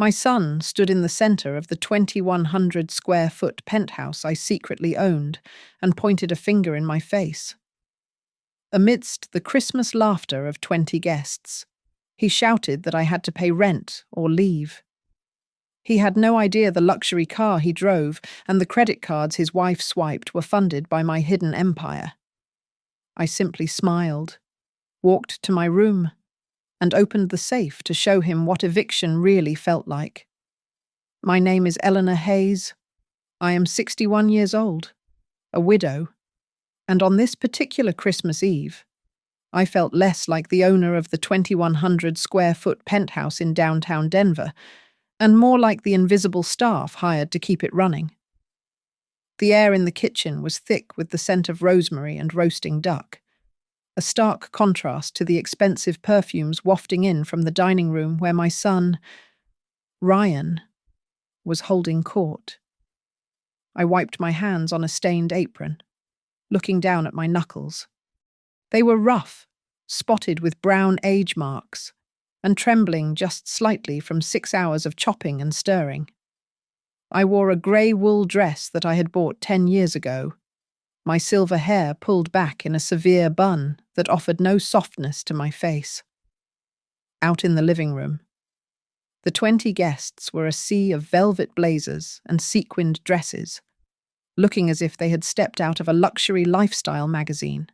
My son stood in the center of the 2,100 square foot penthouse I secretly owned and pointed a finger in my face. Amidst the Christmas laughter of 20 guests, he shouted that I had to pay rent or leave. He had no idea the luxury car he drove and the credit cards his wife swiped were funded by my hidden empire. I simply smiled, walked to my room, and opened the safe to show him what eviction really felt like. My name is Eleanor Hayes. I am 61 years old, a widow, and on this particular Christmas Eve, I felt less like the owner of the 2,100 square foot penthouse in downtown Denver, and more like the invisible staff hired to keep it running. The air in the kitchen was thick with the scent of rosemary and roasting duck, a stark contrast to the expensive perfumes wafting in from the dining room where my son, Ryan, was holding court. I wiped my hands on a stained apron, looking down at my knuckles. They were rough, spotted with brown age marks, and trembling just slightly from 6 hours of chopping and stirring. I wore a grey wool dress that I had bought 10 years ago, my silver hair pulled back in a severe bun that offered no softness to my face. Out in the living room, the 20 guests were a sea of velvet blazers and sequined dresses, looking as if they had stepped out of a luxury lifestyle magazine.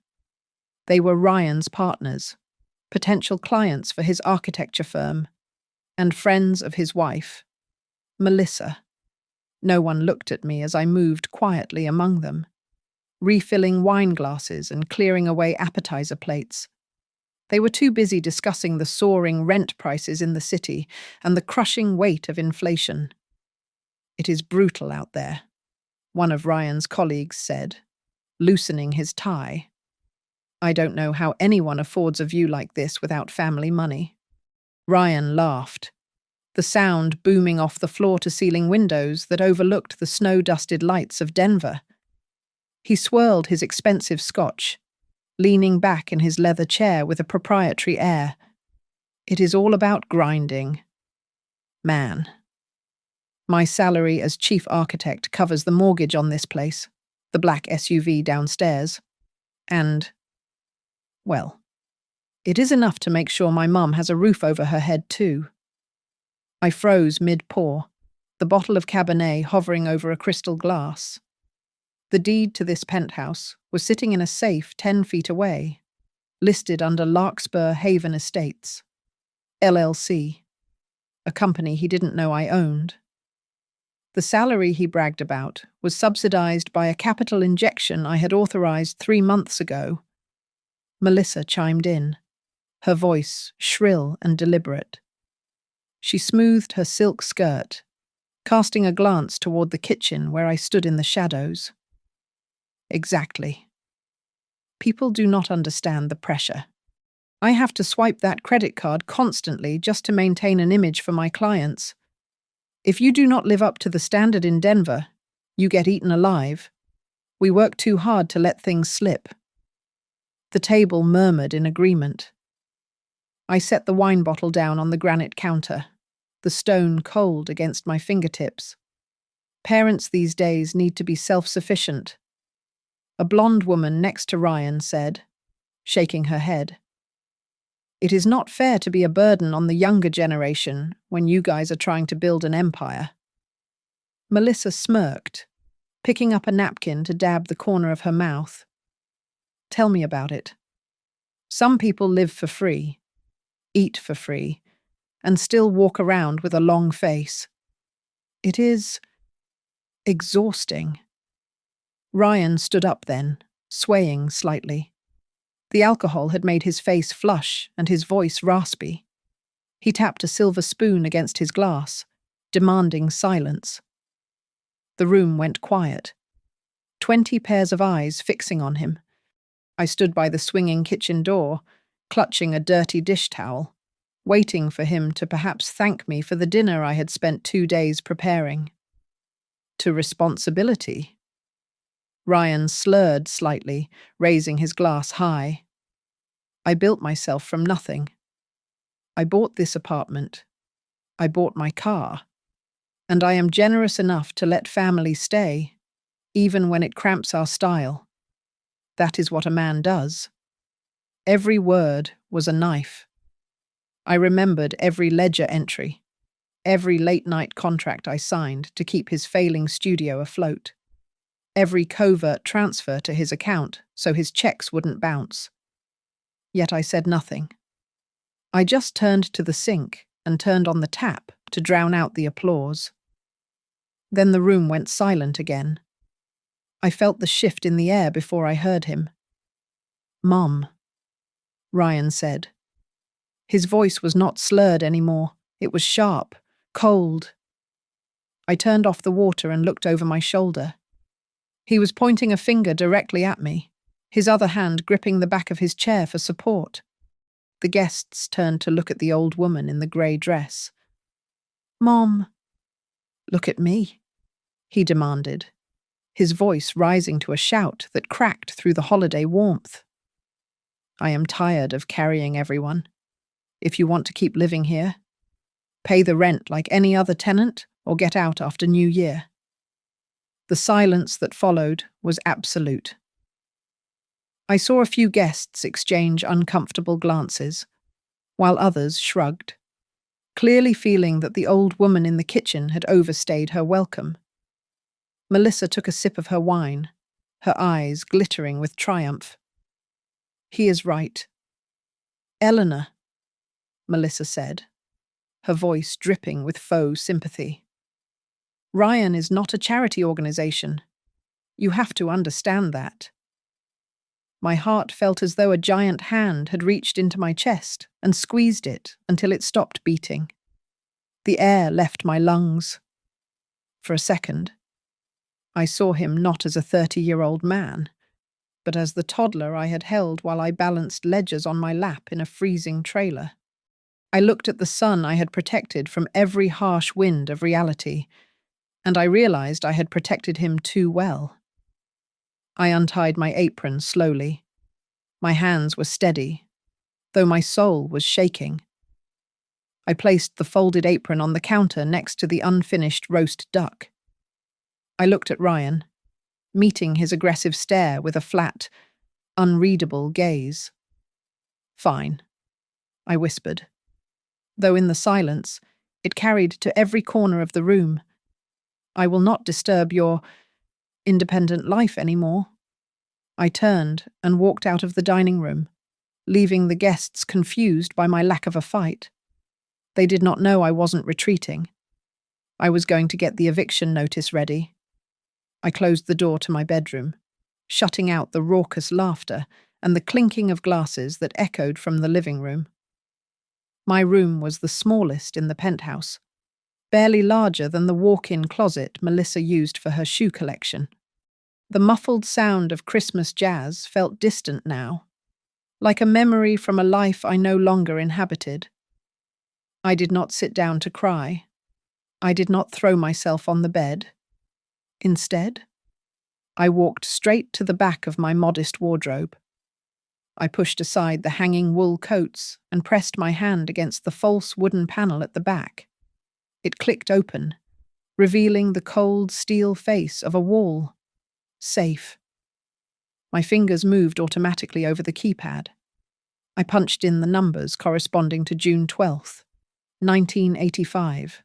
They were Ryan's partners, potential clients for his architecture firm, and friends of his wife, Melissa. No one looked at me as I moved quietly among them, refilling wine glasses and clearing away appetizer plates. They were too busy discussing the soaring rent prices in the city and the crushing weight of inflation. "It is brutal out there," one of Ryan's colleagues said, loosening his tie. "I don't know how anyone affords a view like this without family money." Ryan laughed, the sound booming off the floor-to-ceiling windows that overlooked the snow-dusted lights of Denver. He swirled his expensive scotch, leaning back in his leather chair with a proprietary air. "It is all about grinding. Man. My salary as chief architect covers the mortgage on this place, the black SUV downstairs, and, well, it is enough to make sure my mum has a roof over her head too." I froze mid-pour, the bottle of Cabernet hovering over a crystal glass. The deed to this penthouse was sitting in a safe 10 feet away, listed under Larkspur Haven Estates, LLC, a company he didn't know I owned. The salary he bragged about was subsidized by a capital injection I had authorized 3 months ago. Melissa chimed in, her voice shrill and deliberate. She smoothed her silk skirt, casting a glance toward the kitchen where I stood in the shadows. "Exactly. People do not understand the pressure. I have to swipe that credit card constantly just to maintain an image for my clients. If you do not live up to the standard in Denver, you get eaten alive. We work too hard to let things slip." The table murmured in agreement. I set the wine bottle down on the granite counter, the stone cold against my fingertips. Parents these days need to be self-sufficient. A blonde woman next to Ryan said, shaking her head, "It is not fair to be a burden on the younger generation when you guys are trying to build an empire." Melissa smirked, picking up a napkin to dab the corner of her mouth. "Tell me about it. Some people live for free, eat for free, and still walk around with a long face. It is exhausting." Ryan stood up then, swaying slightly. The alcohol had made his face flush and his voice raspy. He tapped a silver spoon against his glass, demanding silence. The room went quiet, 20 pairs of eyes fixing on him. I stood by the swinging kitchen door, clutching a dirty dish towel, waiting for him to perhaps thank me for the dinner I had spent 2 days preparing. To responsibility. Ryan slurred slightly, raising his glass high. "I built myself from nothing. I bought this apartment. I bought my car, and I am generous enough to let family stay, even when it cramps our style. That is what a man does. Every word was a knife. I remembered every ledger entry, every late-night contract I signed to keep his failing studio afloat, every covert transfer to his account so his checks wouldn't bounce. Yet I said nothing. I just turned to the sink and turned on the tap to drown out the applause. Then the room went silent again. I felt the shift in the air before I heard him. "Mom," Ryan said. His voice was not slurred anymore. It was sharp, cold. I turned off the water and looked over my shoulder. He was pointing a finger directly at me, his other hand gripping the back of his chair for support. The guests turned to look at the old woman in the grey dress. "Mom." "Look at me," he demanded, his voice rising to a shout that cracked through the holiday warmth. "I am tired of carrying everyone. If you want to keep living here, pay the rent like any other tenant or get out after New Year." The silence that followed was absolute. I saw a few guests exchange uncomfortable glances, while others shrugged, clearly feeling that the old woman in the kitchen had overstayed her welcome. Melissa took a sip of her wine, her eyes glittering with triumph. "He is right." "Eleanor," Melissa said, her voice dripping with faux sympathy. "Ryan is not a charity organization. You have to understand that." My heart felt as though a giant hand had reached into my chest and squeezed it until it stopped beating. The air left my lungs. For a second, I saw him not as a 30-year-old man, but as the toddler I had held while I balanced ledgers on my lap in a freezing trailer. I looked at the son I had protected from every harsh wind of reality, and I realized I had protected him too well. I untied my apron slowly. My hands were steady, though my soul was shaking. I placed the folded apron on the counter next to the unfinished roast duck. I looked at Ryan, meeting his aggressive stare with a flat, unreadable gaze. "Fine," I whispered, though in the silence it carried to every corner of the room. "I will not disturb your independent life anymore." I turned and walked out of the dining room, leaving the guests confused by my lack of a fight. They did not know I wasn't retreating. I was going to get the eviction notice ready. I closed the door to my bedroom, shutting out the raucous laughter and the clinking of glasses that echoed from the living room. My room was the smallest in the penthouse, barely larger than the walk-in closet Melissa used for her shoe collection. The muffled sound of Christmas jazz felt distant now, like a memory from a life I no longer inhabited. I did not sit down to cry. I did not throw myself on the bed. Instead, I walked straight to the back of my modest wardrobe. I pushed aside the hanging wool coats and pressed my hand against the false wooden panel at the back. It clicked open, revealing the cold steel face of a wall. Safe. My fingers moved automatically over the keypad. I punched in the numbers corresponding to June 12th, 1985,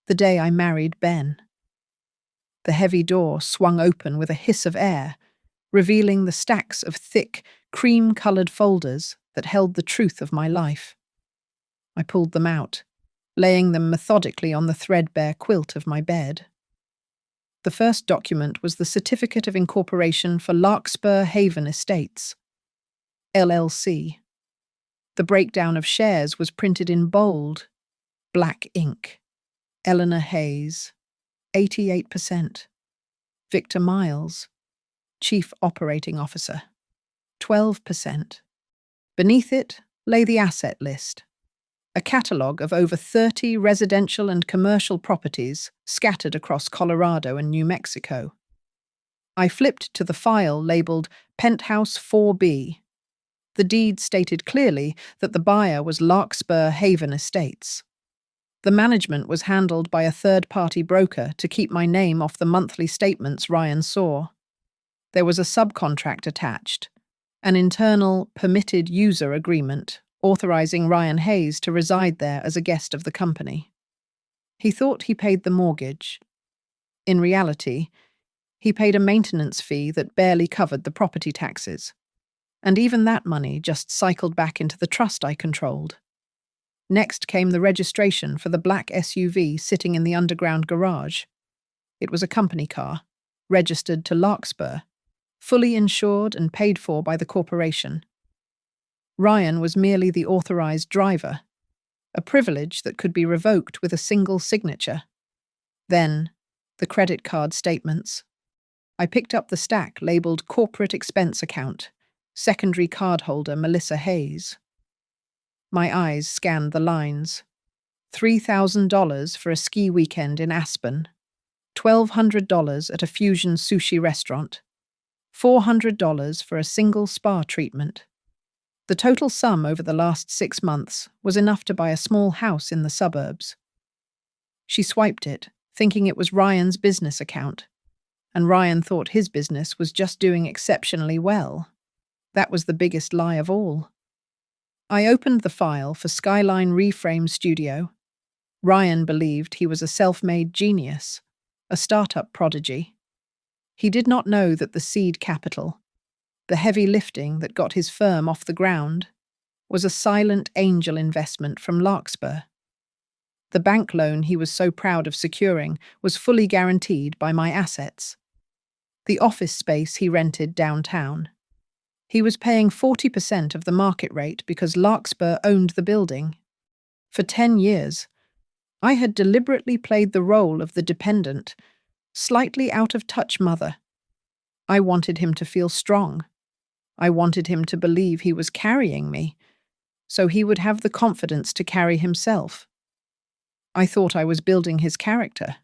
the day I married Ben. The heavy door swung open with a hiss of air, revealing the stacks of thick, cream-coloured folders that held the truth of my life. I pulled them out, laying them methodically on the threadbare quilt of my bed. The first document was the Certificate of Incorporation for Larkspur Haven Estates, LLC. The breakdown of shares was printed in bold, black ink. Eleanor Hayes, 88%. Victor Miles, Chief Operating Officer, 12%. Beneath it lay the asset list, a catalogue of over 30 residential and commercial properties scattered across Colorado and New Mexico. I flipped to the file labelled Penthouse 4B. The deed stated clearly that the buyer was Larkspur Haven Estates. The management was handled by a third-party broker to keep my name off the monthly statements Ryan saw. There was a subcontract attached, an internal permitted user agreement authorizing Ryan Hayes to reside there as a guest of the company. He thought he paid the mortgage. In reality, he paid a maintenance fee that barely covered the property taxes, and even that money just cycled back into the trust I controlled. Next came the registration for the black SUV sitting in the underground garage. It was a company car, registered to Larkspur, fully insured and paid for by the corporation. Ryan was merely the authorized driver, a privilege that could be revoked with a single signature. Then, the credit card statements. I picked up the stack labeled Corporate Expense Account, Secondary Cardholder Melissa Hayes. My eyes scanned the lines. $3,000 for a ski weekend in Aspen, $1,200 at a fusion sushi restaurant, $400 for a single spa treatment. The total sum over the last 6 months was enough to buy a small house in the suburbs. She swiped it, thinking it was Ryan's business account, and Ryan thought his business was just doing exceptionally well. That was the biggest lie of all. I opened the file for Skyline Reframe Studio. Ryan believed he was a self-made genius, a startup prodigy. He did not know that the seed capital, the heavy lifting that got his firm off the ground, was a silent angel investment from Larkspur. The bank loan he was so proud of securing was fully guaranteed by my assets. The office space he rented downtown. He was paying 40% of the market rate because Larkspur owned the building. For 10 years, I had deliberately played the role of the dependent, slightly out-of-touch mother. I wanted him to feel strong. I wanted him to believe he was carrying me, so he would have the confidence to carry himself. I thought I was building his character.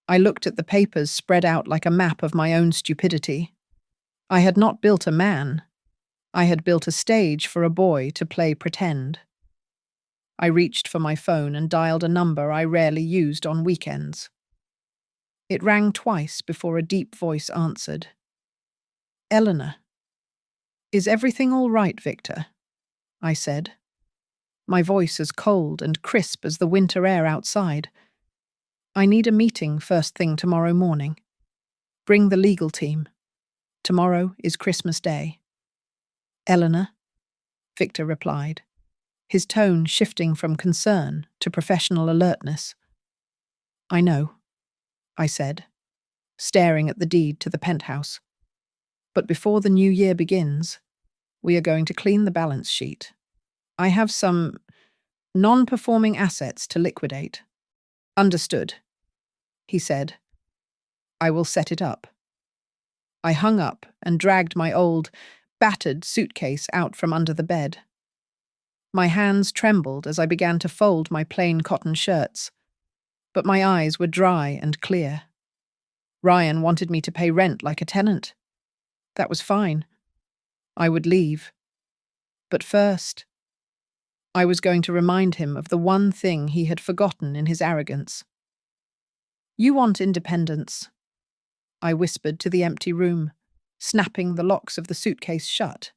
I looked at the papers spread out like a map of my own stupidity. I had not built a man. I had built a stage for a boy to play pretend. I reached for my phone and dialed a number I rarely used on weekends. It rang twice before a deep voice answered. Eleanor. Is everything all right, Victor? I said. My voice as cold and crisp as the winter air outside. I need a meeting first thing tomorrow morning. Bring the legal team. Tomorrow is Christmas Day. Eleanor, Victor replied, his tone shifting from concern to professional alertness. I know, I said, staring at the deed to the penthouse. But before the new year begins, we are going to clean the balance sheet. I have some non-performing assets to liquidate. Understood, he said. I will set it up. I hung up and dragged my old, battered suitcase out from under the bed. My hands trembled as I began to fold my plain cotton shirts, but my eyes were dry and clear. Ryan wanted me to pay rent like a tenant. That was fine. I would leave. But first, I was going to remind him of the one thing he had forgotten in his arrogance. You want independence, I whispered to the empty room, snapping the locks of the suitcase shut.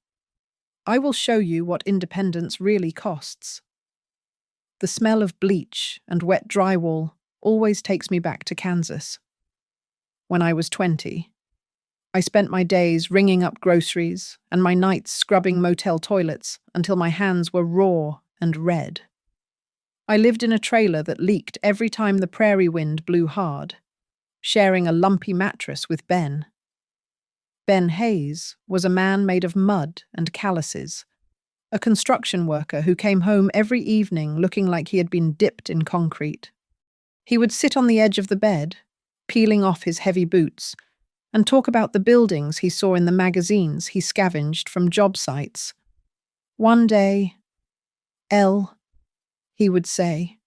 I will show you what independence really costs. The smell of bleach and wet drywall always takes me back to Kansas. When I was 20, I spent my days ringing up groceries and my nights scrubbing motel toilets until my hands were raw and red. I lived in a trailer that leaked every time the prairie wind blew hard, sharing a lumpy mattress with Ben. Ben Hayes was a man made of mud and calluses, a construction worker who came home every evening looking like he had been dipped in concrete. He would sit on the edge of the bed, peeling off his heavy boots, and talk about the buildings he saw in the magazines he scavenged from job sites. One day, Elle, he would say,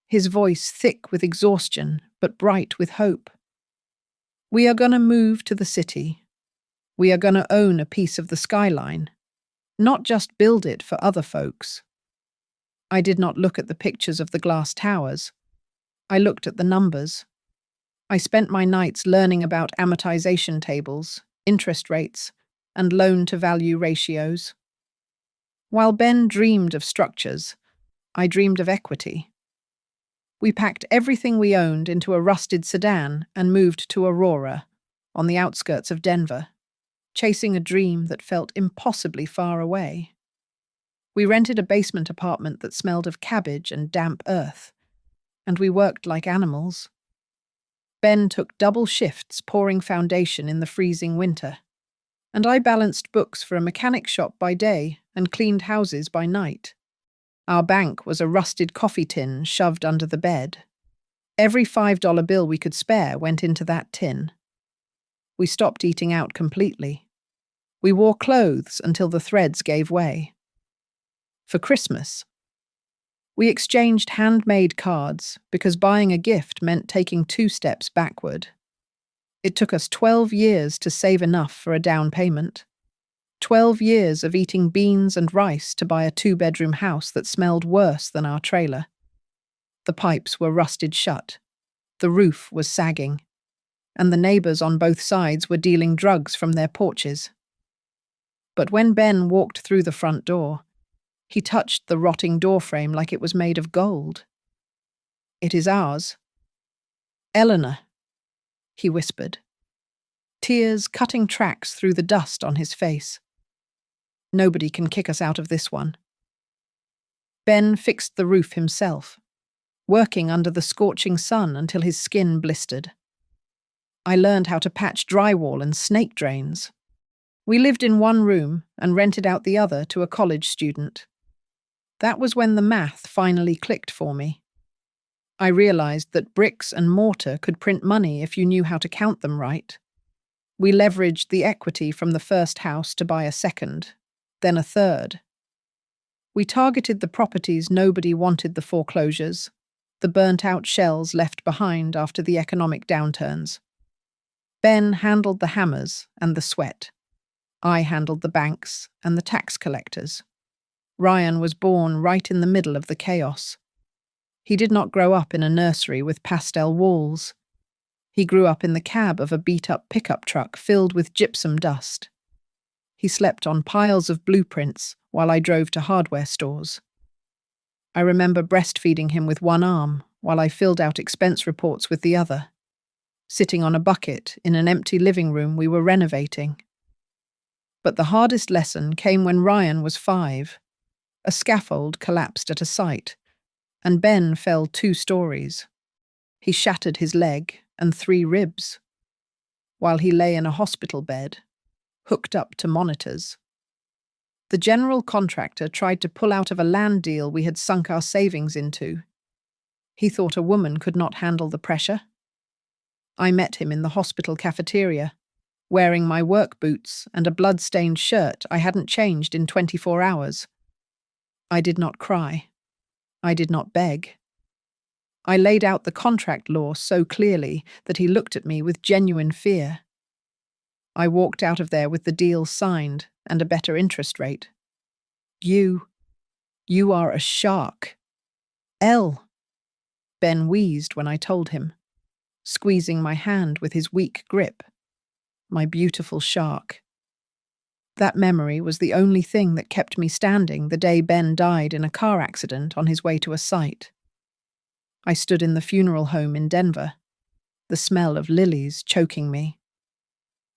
his voice thick with exhaustion but bright with hope. We are going to move to the city. We are going to own a piece of the skyline, not just build it for other folks. I did not look at the pictures of the glass towers. I looked at the numbers. I spent my nights learning about amortization tables, interest rates, and loan-to-value ratios. While Ben dreamed of structures, I dreamed of equity. We packed everything we owned into a rusted sedan and moved to Aurora, on the outskirts of Denver, chasing a dream that felt impossibly far away. We rented a basement apartment that smelled of cabbage and damp earth, and we worked like animals. Ben took double shifts pouring foundation in the freezing winter, and I balanced books for a mechanic shop by day and cleaned houses by night. Our bank was a rusted coffee tin shoved under the bed. Every $5 bill we could spare went into that tin. We stopped eating out completely. We wore clothes until the threads gave way. For Christmas, we exchanged handmade cards because buying a gift meant taking 2 steps backward. It took us 12 years to save enough for a down payment. 12 years of eating beans and rice to buy a 2-bedroom house that smelled worse than our trailer. The pipes were rusted shut. The roof was sagging. And the neighbors on both sides were dealing drugs from their porches. But when Ben walked through the front door, he touched the rotting doorframe like it was made of gold. "It is ours." "Eleanor," he whispered, tears cutting tracks through the dust on his face. "Nobody can kick us out of this one." Ben fixed the roof himself, working under the scorching sun until his skin blistered. I learned how to patch drywall and snake drains. We lived in one room and rented out the other to a college student. That was when the math finally clicked for me. I realized that bricks and mortar could print money if you knew how to count them right. We leveraged the equity from the first house to buy a second, then a third. We targeted the properties nobody wanted: the foreclosures, the burnt-out shells left behind after the economic downturns. Ben handled the hammers and the sweat. I handled the banks and the tax collectors. Ryan was born right in the middle of the chaos. He did not grow up in a nursery with pastel walls. He grew up in the cab of a beat-up pickup truck filled with gypsum dust. He slept on piles of blueprints while I drove to hardware stores. I remember breastfeeding him with one arm while I filled out expense reports with the other, sitting on a bucket in an empty living room we were renovating. But the hardest lesson came when Ryan was 5. A scaffold collapsed at a site, and Ben fell 2 stories. He shattered his leg and 3 ribs, while he lay in a hospital bed, hooked up to monitors. The general contractor tried to pull out of a land deal we had sunk our savings into. He thought a woman could not handle the pressure. I met him in the hospital cafeteria, wearing my work boots and a blood-stained shirt I hadn't changed in 24 hours. I did not cry. I did not beg. I laid out the contract law so clearly that he looked at me with genuine fear. I walked out of there with the deal signed and a better interest rate. You are a shark." Ben wheezed when I told him, squeezing my hand with his weak grip. My beautiful shark. That memory was the only thing that kept me standing the day Ben died in a car accident on his way to a site. I stood in the funeral home in Denver, the smell of lilies choking me.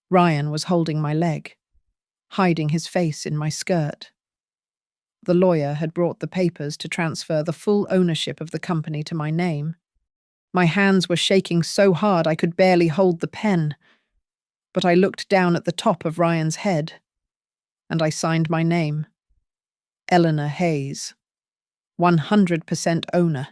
Ryan was holding my leg, hiding his face in my skirt. The lawyer had brought the papers to transfer the full ownership of the company to my name. My hands were shaking so hard I could barely hold the pen, but I looked down at the top of Ryan's head, and I signed my name. Eleanor Hayes, 100% owner.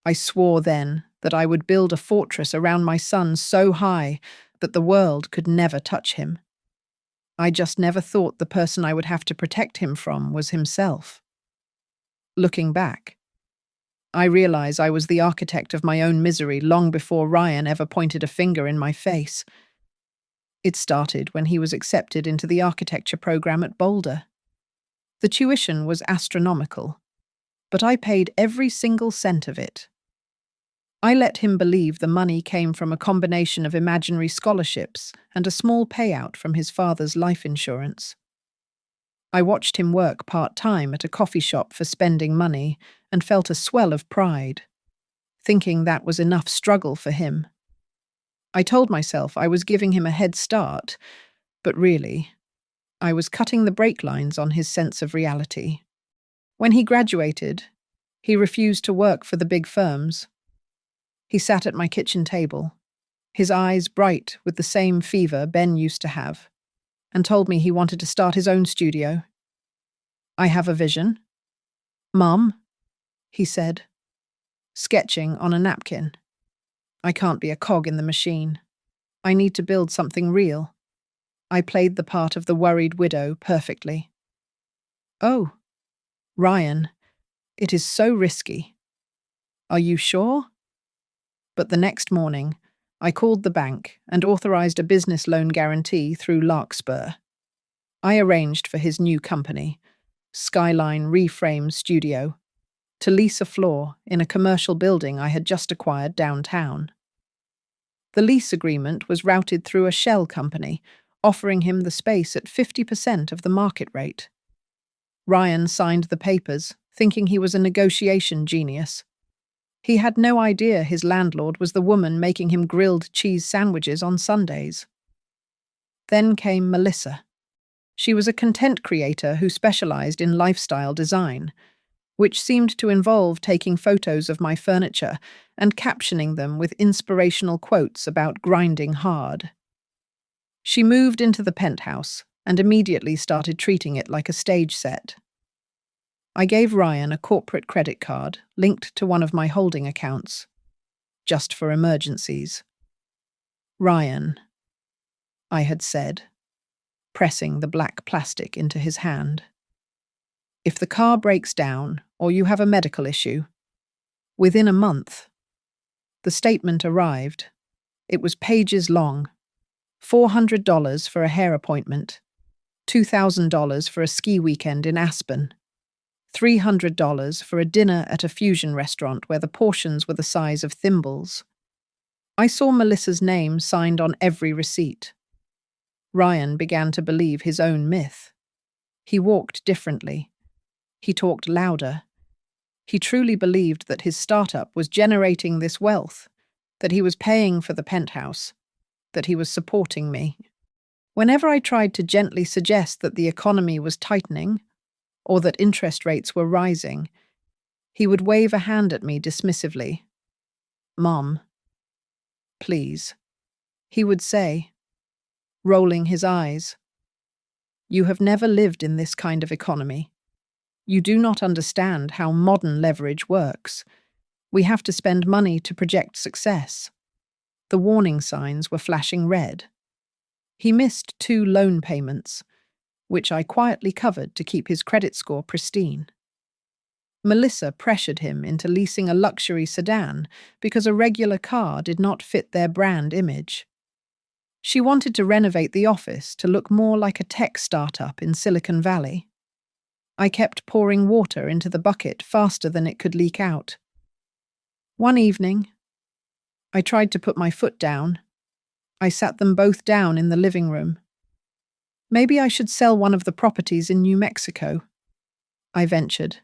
I swore then that I would build a fortress around my son so high that the world could never touch him. I just never thought the person I would have to protect him from was himself. Looking back, I realize I was the architect of my own misery long before Ryan ever pointed a finger in my face. It started when he was accepted into the architecture program at Boulder. The tuition was astronomical, but I paid every single cent of it. I let him believe the money came from a combination of imaginary scholarships and a small payout from his father's life insurance. I watched him work part-time at a coffee shop for spending money and felt a swell of pride, thinking that was enough struggle for him. I told myself I was giving him a head start, but really, I was cutting the brake lines on his sense of reality. When he graduated, he refused to work for the big firms. He sat at my kitchen table, his eyes bright with the same fever Ben used to have, and told me he wanted to start his own studio. I have a vision. Mum, he said, sketching on a napkin. I can't be a cog in the machine. I need to build something real. I played the part of the worried widow perfectly. Oh, Ryan, it is so risky. Are you sure? But the next morning, I called the bank and authorized a business loan guarantee through Larkspur. I arranged for his new company, Skyline Reframe Studio, to lease a floor in a commercial building I had just acquired downtown. The lease agreement was routed through a shell company, offering him the space at 50% of the market rate. Ryan signed the papers, thinking he was a negotiation genius. He had no idea his landlord was the woman making him grilled cheese sandwiches on Sundays. Then came Melissa. She was a content creator who specialized in lifestyle design, which seemed to involve taking photos of my furniture and captioning them with inspirational quotes about grinding hard. She moved into the penthouse and immediately started treating it like a stage set. I gave Ryan a corporate credit card linked to one of my holding accounts, just for emergencies. Ryan, I had said, pressing the black plastic into his hand. If the car breaks down or you have a medical issue, within a month. The statement arrived. It was pages long. $400 for a hair appointment, $2,000 for a ski weekend in Aspen, $300 for a dinner at a fusion restaurant where the portions were the size of thimbles. I saw Melissa's name signed on every receipt. Ryan began to believe his own myth. He walked differently. He talked louder. He truly believed that his startup was generating this wealth, that he was paying for the penthouse, that he was supporting me. Whenever I tried to gently suggest that the economy was tightening, or that interest rates were rising, he would wave a hand at me dismissively. Mom, please, he would say, rolling his eyes. You have never lived in this kind of economy. You do not understand how modern leverage works. We have to spend money to project success. The warning signs were flashing red. He missed 2 loan payments, which I quietly covered to keep his credit score pristine. Melissa pressured him into leasing a luxury sedan because a regular car did not fit their brand image. She wanted to renovate the office to look more like a tech startup in Silicon Valley. I kept pouring water into the bucket faster than it could leak out. One evening, I tried to put my foot down. I sat them both down in the living room. Maybe I should sell one of the properties in New Mexico, I ventured,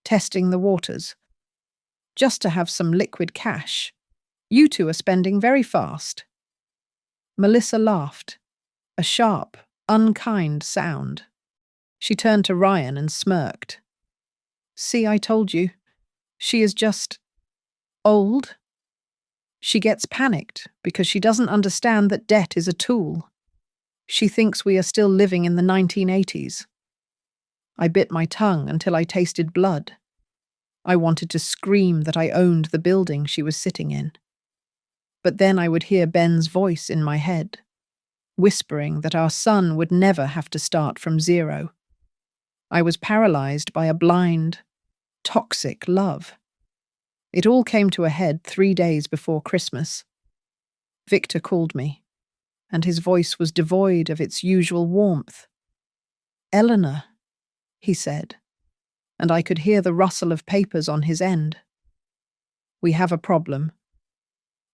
testing the waters, just to have some liquid cash. You two are spending very fast. Melissa laughed, a sharp, unkind sound. She turned to Ryan and smirked. See, I told you. She is just old. She gets panicked because she doesn't understand that debt is a tool. She thinks we are still living in the 1980s. I bit my tongue until I tasted blood. I wanted to scream that I owned the building she was sitting in. But then I would hear Ben's voice in my head, whispering that our son would never have to start from zero. I was paralyzed by a blind, toxic love. It all came to a head 3 days before Christmas. Victor called me, and his voice was devoid of its usual warmth. Eleanor, he said, and I could hear the rustle of papers on his end. We have a problem.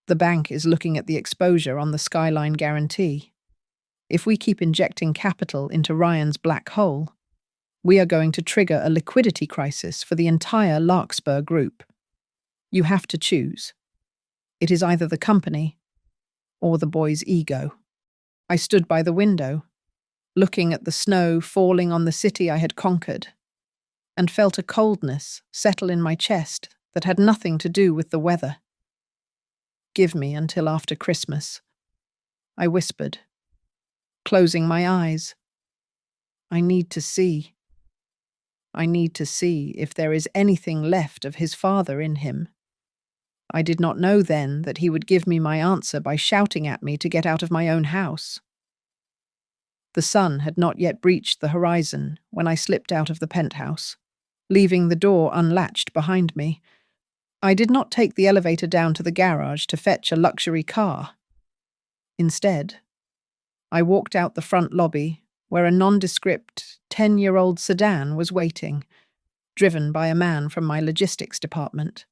The bank is looking at the exposure on the Skyline guarantee. If we keep injecting capital into Ryan's black hole, we are going to trigger a liquidity crisis for the entire Larkspur Group. You have to choose. It is either the company or the boy's ego. I stood by the window, looking at the snow falling on the city I had conquered, and felt a coldness settle in my chest that had nothing to do with the weather. Give me until after Christmas, I whispered, closing my eyes. I need to see. I need to see if there is anything left of his father in him. I did not know then that he would give me my answer by shouting at me to get out of my own house. The sun had not yet breached the horizon when I slipped out of the penthouse, leaving the door unlatched behind me. I did not take the elevator down to the garage to fetch a luxury car. Instead, I walked out the front lobby where a nondescript 10-year-old sedan was waiting, driven by a man from my logistics department.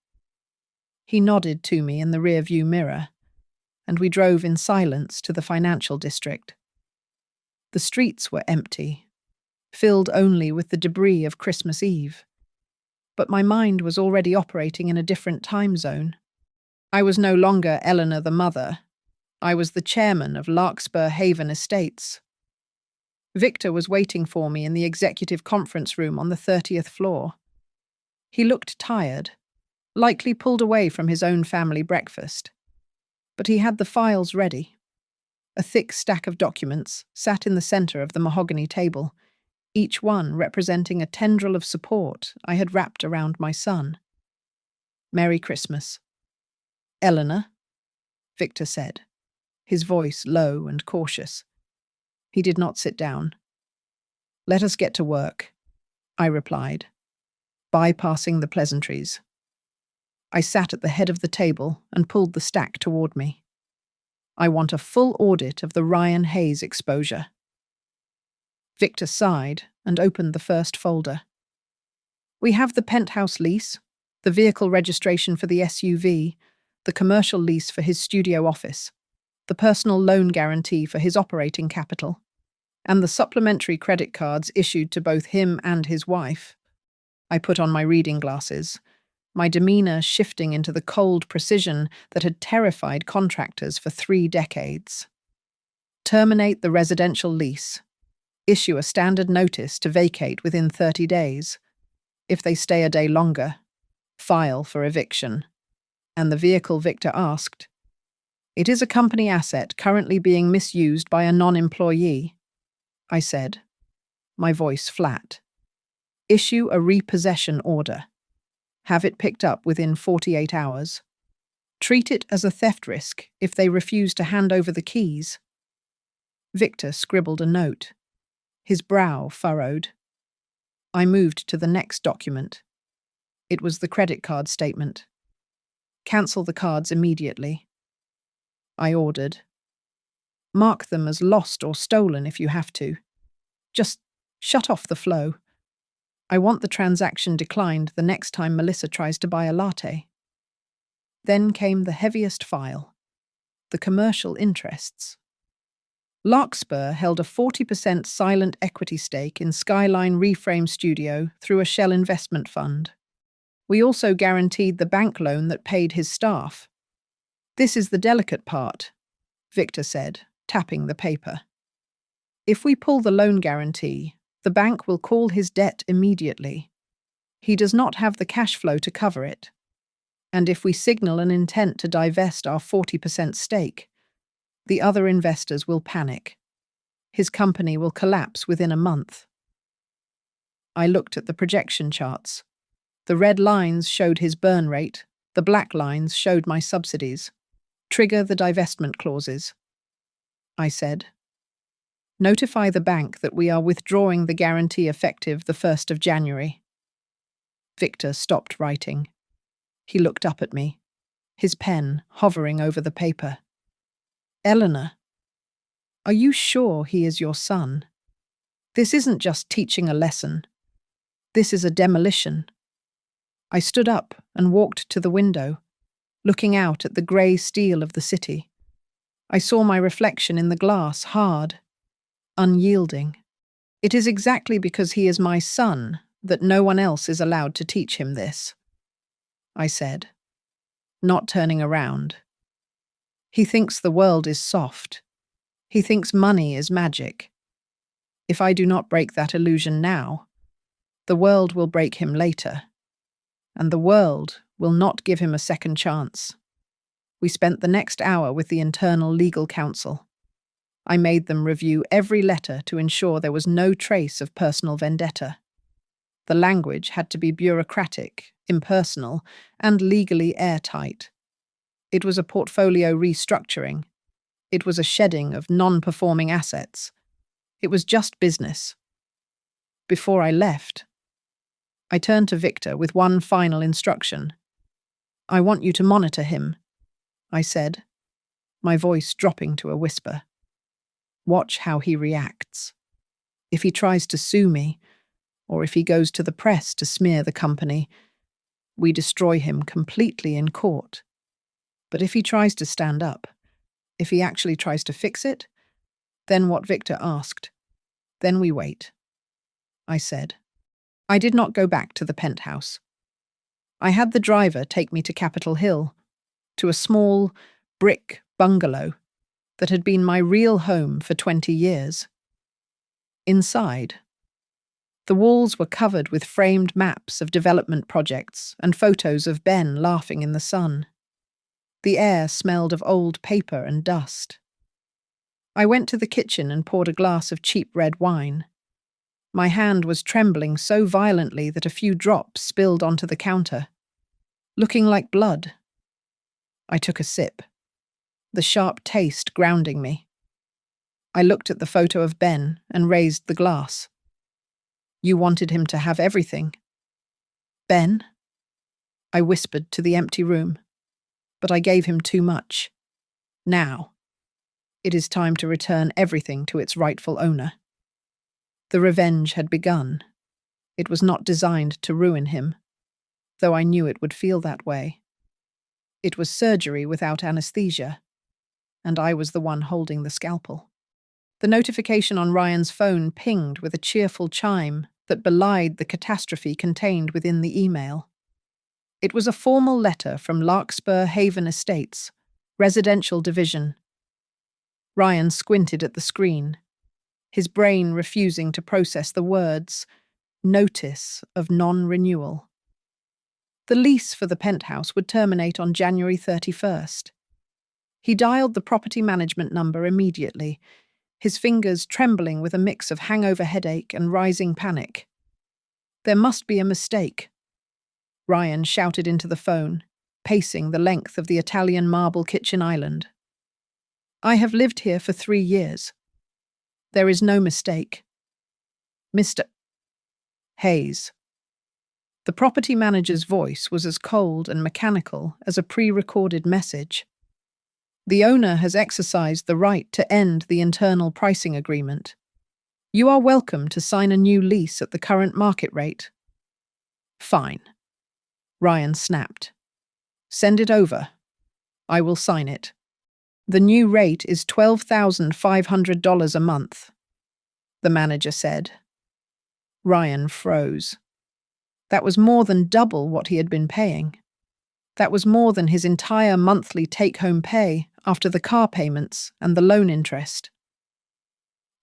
He nodded to me in the rear-view mirror, and we drove in silence to the financial district. The streets were empty, filled only with the debris of Christmas Eve. But my mind was already operating in a different time zone. I was no longer Eleanor the mother. I was the chairman of Larkspur Haven Estates. Victor was waiting for me in the executive conference room on the 30th floor. He looked tired, likely pulled away from his own family breakfast. But he had the files ready. A thick stack of documents sat in the center of the mahogany table, each one representing a tendril of support I had wrapped around my son. "Merry Christmas." "Eleanor," Victor said, his voice low and cautious. He did not sit down. "Let us get to work," I replied, bypassing the pleasantries. I sat at the head of the table and pulled the stack toward me. "I want a full audit of the Ryan Hayes exposure." Victor sighed and opened the first folder. "We have the penthouse lease, the vehicle registration for the SUV, the commercial lease for his studio office, the personal loan guarantee for his operating capital, and the supplementary credit cards issued to both him and his wife." I put on my reading glasses, my demeanor shifting into the cold precision that had terrified contractors for 3 decades. "Terminate the residential lease. Issue a standard notice to vacate within 30 days. If they stay a day longer, file for eviction." And the vehicle Victor asked, "It is a company asset currently being misused by a non-employee," I said, my voice flat. "Issue a repossession order. Have it picked up within 48 hours. Treat it as a theft risk if they refuse to hand over the keys." Victor scribbled a note. His brow furrowed. I moved to the next document. It was the credit card statement. "Cancel the cards immediately," I ordered. "Mark them as lost or stolen if you have to. Just shut off the flow. I want the transaction declined the next time Melissa tries to buy a latte." Then came the heaviest file, the commercial interests. Larkspur held a 40% silent equity stake in Skyline Reframe Studio through a shell investment fund. We also guaranteed the bank loan that paid his staff. "This is the delicate part," Victor said, tapping the paper. "If we pull the loan guarantee, the bank will call his debt immediately. He does not have the cash flow to cover it. And if we signal an intent to divest our 40% stake, the other investors will panic. His company will collapse within a month." I looked at the projection charts. The red lines showed his burn rate, the black lines showed my subsidies. "Trigger the divestment clauses," I said. "Notify the bank that we are withdrawing the guarantee effective the 1st of January." Victor stopped writing. He looked up at me, his pen hovering over the paper. "Eleanor, are you sure he is your son? This isn't just teaching a lesson. This is a demolition. I stood up and walked to the window, looking out at the grey steel of the city. I saw my reflection in the glass, hard, unyielding. It is exactly because he is my son that no one else is allowed to teach him this, I said, not turning around. He thinks the world is soft. He thinks money is magic. If I do not break that illusion now, the world will break him later, and the world will not give him a second chance. We spent the next hour with the internal legal counsel. I made them review every letter to ensure there was no trace of personal vendetta. The language had to be bureaucratic, impersonal, and legally airtight. It was a portfolio restructuring. It was a shedding of non-performing assets. It was just business. Before I left, I turned to Victor with one final instruction. I want you to monitor him, I said, my voice dropping to a whisper. Watch how he reacts. If he tries to sue me, or if he goes to the press to smear the company, we destroy him completely in court. But if he tries to stand up, if he actually tries to fix it, then what Victor asked. Then we wait, I said. I did not go back to the penthouse. I had the driver take me to Capitol Hill, to a small, brick bungalow that had been my real home for 20 years. Inside, the walls were covered with framed maps of development projects and photos of Ben laughing in the sun. The air smelled of old paper and dust. I went to the kitchen and poured a glass of cheap red wine. My hand was trembling so violently that a few drops spilled onto the counter, looking like blood. I took a sip, the sharp taste grounding me. I looked at the photo of Ben and raised the glass. You wanted him to have everything. Ben? I whispered to the empty room, but I gave him too much. Now, it is time to return everything to its rightful owner. The revenge had begun. It was not designed to ruin him, though I knew it would feel that way. It was surgery without anesthesia, and I was the one holding the scalpel. The notification on Ryan's phone pinged with a cheerful chime that belied the catastrophe contained within the email. It was a formal letter from Larkspur Haven Estates, Residential Division. Ryan squinted at the screen, his brain refusing to process the words, notice of non-renewal. The lease for the penthouse would terminate on January 31st. He dialed the property management number immediately, his fingers trembling with a mix of hangover headache and rising panic. There must be a mistake. Ryan shouted into the phone, pacing the length of the Italian marble kitchen island. I have lived here for 3 years. There is no mistake. Mr. Hayes. The property manager's voice was as cold and mechanical as a pre-recorded message. The owner has exercised the right to end the internal pricing agreement. You are welcome to sign a new lease at the current market rate. Fine. Ryan snapped. Send it over. I will sign it. The new rate is $12,500 a month, the manager said. Ryan froze. That was more than double what he had been paying. That was more than his entire monthly take-home pay after the car payments and the loan interest.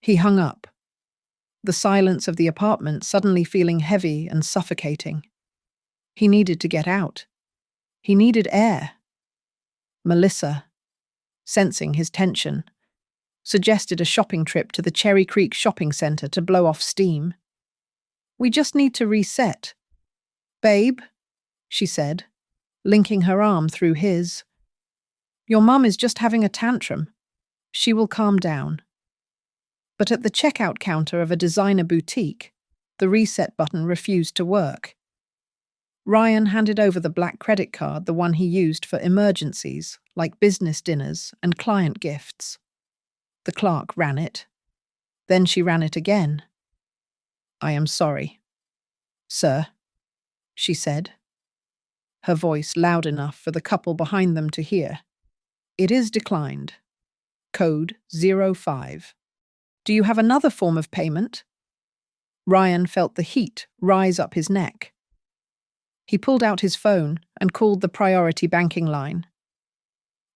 He hung up, the silence of the apartment suddenly feeling heavy and suffocating. He needed to get out. He needed air. Melissa, sensing his tension, suggested a shopping trip to the Cherry Creek shopping center to blow off steam. We just need to reset. Babe, she said, linking her arm through his. Your mum is just having a tantrum. She will calm down. But at the checkout counter of a designer boutique, the reset button refused to work. Ryan handed over the black credit card, the one he used for emergencies, like business dinners and client gifts. The clerk ran it. Then she ran it again. I am sorry. Sir, she said, her voice loud enough for the couple behind them to hear. It is declined. Code 05. Do you have another form of payment? Ryan felt the heat rise up his neck. He pulled out his phone and called the priority banking line.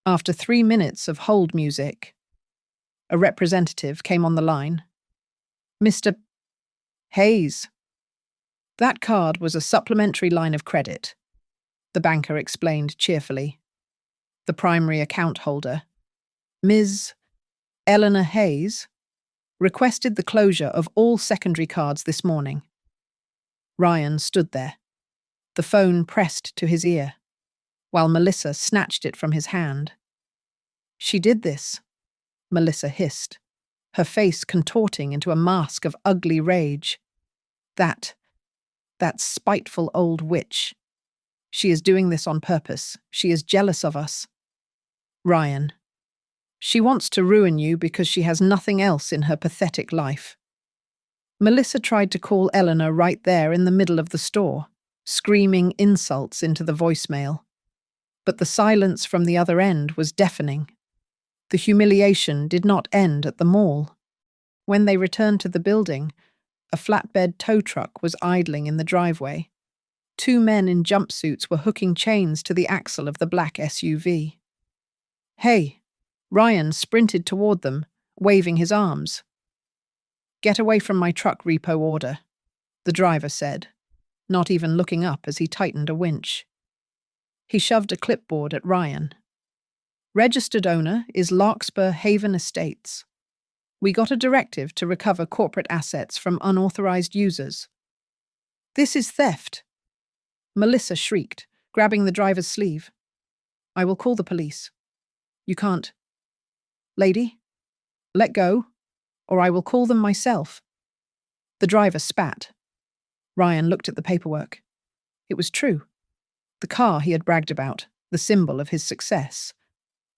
After 3 minutes of hold music, a representative came on the line. Mr. Hayes. That card was a supplementary line of credit, the banker explained cheerfully. The primary account holder, Ms. Eleanor Hayes, requested the closure of all secondary cards this morning. Ryan stood there, the phone pressed to his ear, while Melissa snatched it from his hand. She did this, Melissa hissed, her face contorting into a mask of ugly rage. That spiteful old witch. She is doing this on purpose. She is jealous of us. Ryan. She wants to ruin you because she has nothing else in her pathetic life. Melissa tried to call Eleanor right there in the middle of the store, screaming insults into the voicemail. But the silence from the other end was deafening. The humiliation did not end at the mall. When they returned to the building, a flatbed tow truck was idling in the driveway. 2 men in jumpsuits were hooking chains to the axle of the black SUV. Hey! Ryan sprinted toward them, waving his arms. Get away from my truck, repo order, the driver said, not even looking up as he tightened a winch. He shoved a clipboard at Ryan. Registered owner is Larkspur Haven Estates. We got a directive to recover corporate assets from unauthorized users. This is theft, Melissa shrieked, grabbing the driver's sleeve. I will call the police. You can't. Lady, let go, or I will call them myself. The driver spat. Ryan looked at the paperwork. It was true. The car he had bragged about, the symbol of his success,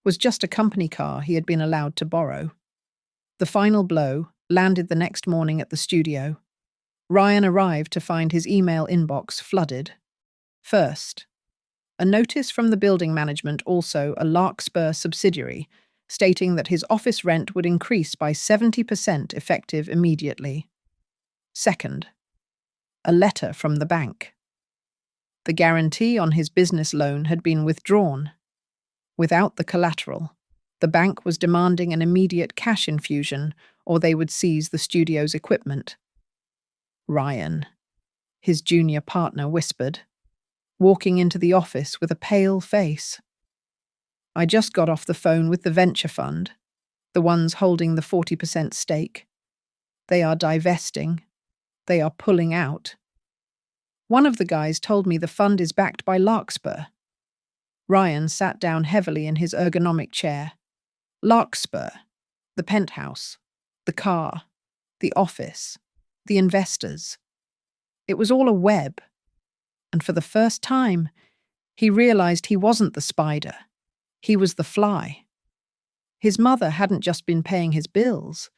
was just a company car he had been allowed to borrow. The final blow landed the next morning at the studio. Ryan arrived to find his email inbox flooded. First, a notice from the building management, also a Larkspur subsidiary, stating that his office rent would increase by 70% effective immediately. Second, a letter from the bank. The guarantee on his business loan had been withdrawn. Without the collateral, the bank was demanding an immediate cash infusion or they would seize the studio's equipment. Ryan, his junior partner, whispered, walking into the office with a pale face. I just got off the phone with the venture fund, the ones holding the 40% stake. They are divesting. They are pulling out. One of the guys told me the fund is backed by Larkspur. Ryan sat down heavily in his ergonomic chair. Larkspur, the penthouse, the car, the office, the investors. It was all a web. And for the first time, he realized he wasn't the spider. He was the fly. His mother hadn't just been paying his bills.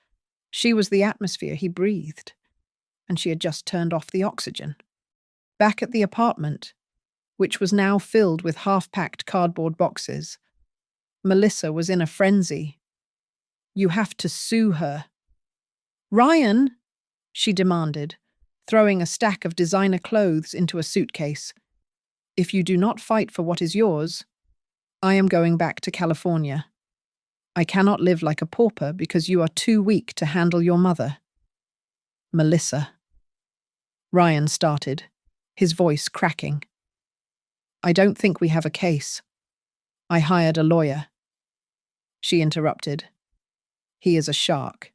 She was the atmosphere he breathed. And she had just turned off the oxygen. Back at the apartment, which was now filled with half-packed cardboard boxes, Melissa was in a frenzy. You have to sue her. Ryan, she demanded, throwing a stack of designer clothes into a suitcase. If you do not fight for what is yours, I am going back to California. I cannot live like a pauper because you are too weak to handle your mother. Melissa. Ryan started, his voice cracking. I don't think we have a case. I hired a lawyer. She interrupted. He is a shark.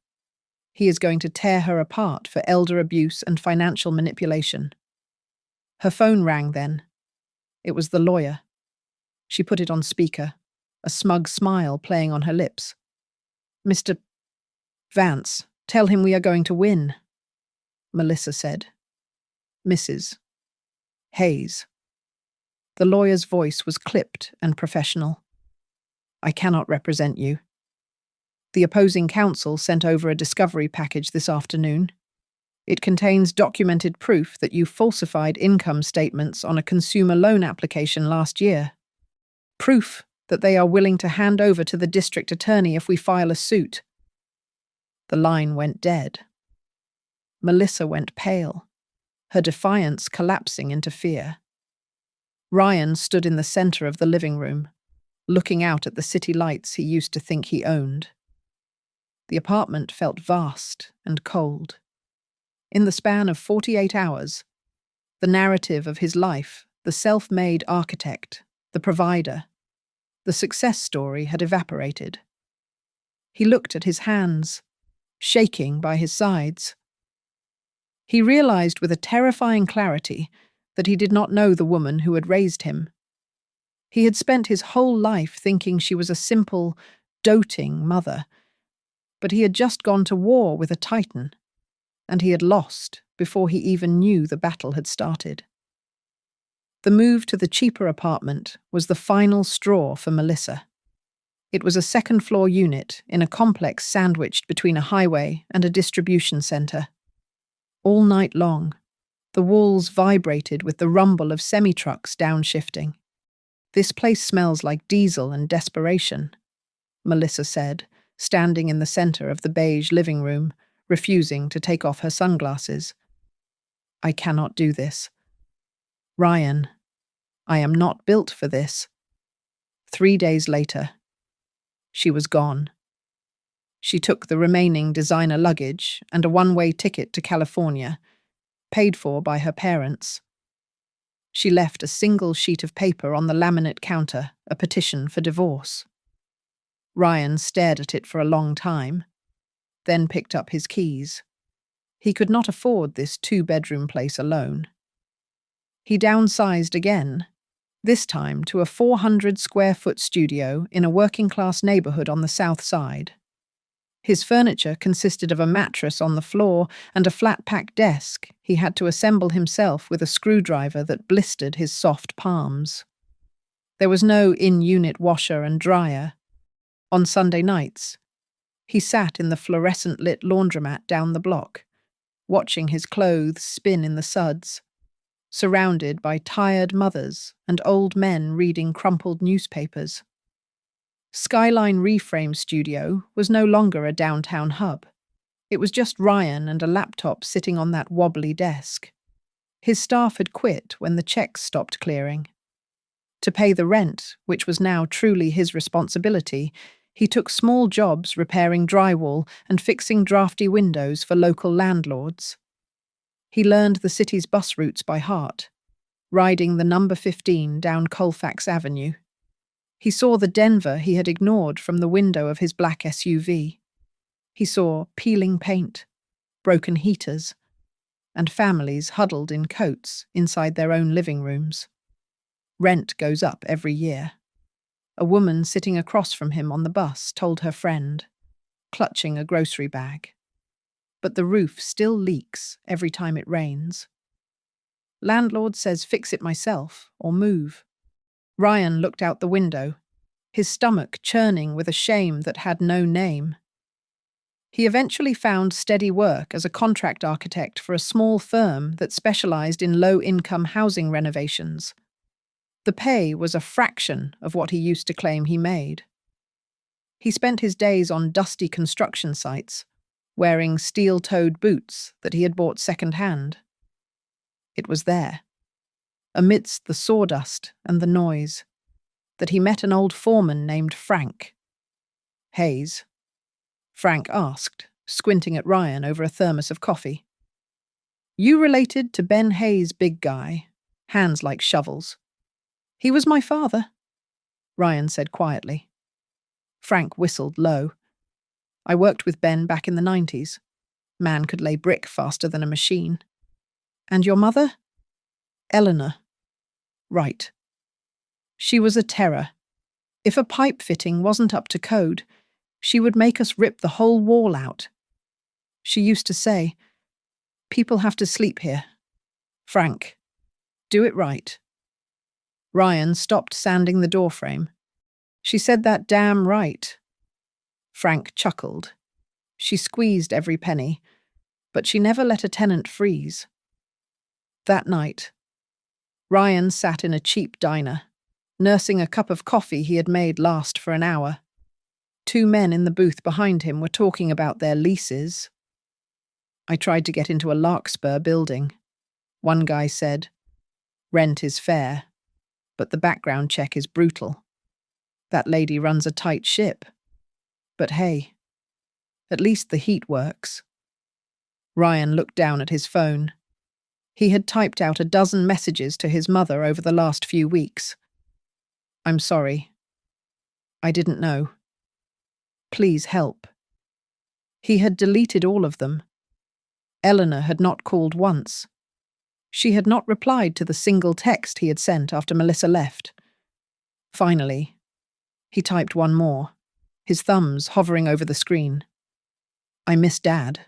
He is going to tear her apart for elder abuse and financial manipulation. Her phone rang then. It was the lawyer. She put it on speaker, a smug smile playing on her lips. Mr. Vance, tell him we are going to win, Melissa said. Mrs. Hayes. The lawyer's voice was clipped and professional. I cannot represent you. The opposing counsel sent over a discovery package this afternoon. It contains documented proof that you falsified income statements on a consumer loan application last year. Proof that they are willing to hand over to the district attorney if we file a suit. The line went dead. Melissa went pale, her defiance collapsing into fear. Ryan stood in the center of the living room, looking out at the city lights he used to think he owned. The apartment felt vast and cold. In the span of 48 hours, the narrative of his life, the self-made architect, the provider, the success story had evaporated. He looked at his hands, shaking by his sides. He realized with a terrifying clarity that he did not know the woman who had raised him. He had spent his whole life thinking she was a simple, doting mother, but he had just gone to war with a titan, and he had lost before he even knew the battle had started. The move to the cheaper apartment was the final straw for Melissa. It was a second-floor unit in a complex sandwiched between a highway and a distribution center. All night long, the walls vibrated with the rumble of semi-trucks downshifting. "This place smells like diesel and desperation," Melissa said, standing in the center of the beige living room, refusing to take off her sunglasses. "I cannot do this. Ryan, I am not built for this." 3 days later, she was gone. She took the remaining designer luggage and a one-way ticket to California, paid for by her parents. She left a single sheet of paper on the laminate counter, a petition for divorce. Ryan stared at it for a long time, then picked up his keys. He could not afford this two-bedroom place alone. He downsized again, this time to a 400-square-foot studio in a working-class neighborhood on the south side. His furniture consisted of a mattress on the floor and a flat-pack desk he had to assemble himself with a screwdriver that blistered his soft palms. There was no in-unit washer and dryer. On Sunday nights, he sat in the fluorescent-lit laundromat down the block, watching his clothes spin in the suds, surrounded by tired mothers and old men reading crumpled newspapers. Skyline Reframe Studio was no longer a downtown hub. It was just Ryan and a laptop sitting on that wobbly desk. His staff had quit when the checks stopped clearing. To pay the rent, which was now truly his responsibility, he took small jobs repairing drywall and fixing drafty windows for local landlords. He learned the city's bus routes by heart, riding the number 15 down Colfax Avenue. He saw the Denver he had ignored from the window of his black SUV. He saw peeling paint, broken heaters, and families huddled in coats inside their own living rooms. Rent goes up every year. A woman sitting across from him on the bus told her friend, clutching a grocery bag. But the roof still leaks every time it rains. Landlord says fix it myself or move. Ryan looked out the window, his stomach churning with a shame that had no name. He eventually found steady work as a contract architect for a small firm that specialized in low-income housing renovations. The pay was a fraction of what he used to claim he made. He spent his days on dusty construction sites, wearing steel-toed boots that he had bought second-hand. It was there, amidst the sawdust and the noise, that he met an old foreman named Frank. "Hayes?" Frank asked, squinting at Ryan over a thermos of coffee. "You related to Ben Hayes' big guy, hands like shovels?" "He was my father," Ryan said quietly. Frank whistled low. "I worked with Ben back in the 90s. Man could lay brick faster than a machine." "And your mother?" "Eleanor." "Right. She was a terror. If a pipe fitting wasn't up to code, she would make us rip the whole wall out. She used to say, 'People have to sleep here. Frank, do it right.'" Ryan stopped sanding the doorframe. "She said that damn right." Frank chuckled. "She squeezed every penny. but she never let a tenant freeze. That night, Ryan sat in a cheap diner, nursing a cup of coffee he had made last for an hour. Two men in the booth behind him were talking about their leases. "I tried to get into a Larkspur building," one guy said. "Rent is fair, but the background check is brutal. That lady runs a tight ship. But hey, at least the heat works." Ryan looked down at his phone. He had typed out a dozen messages to his mother over the last few weeks. "I'm sorry. I didn't know. Please help." He had deleted all of them. Eleanor had not called once. She had not replied to the single text he had sent after Melissa left. Finally, he typed one more, his thumbs hovering over the screen. "I miss Dad.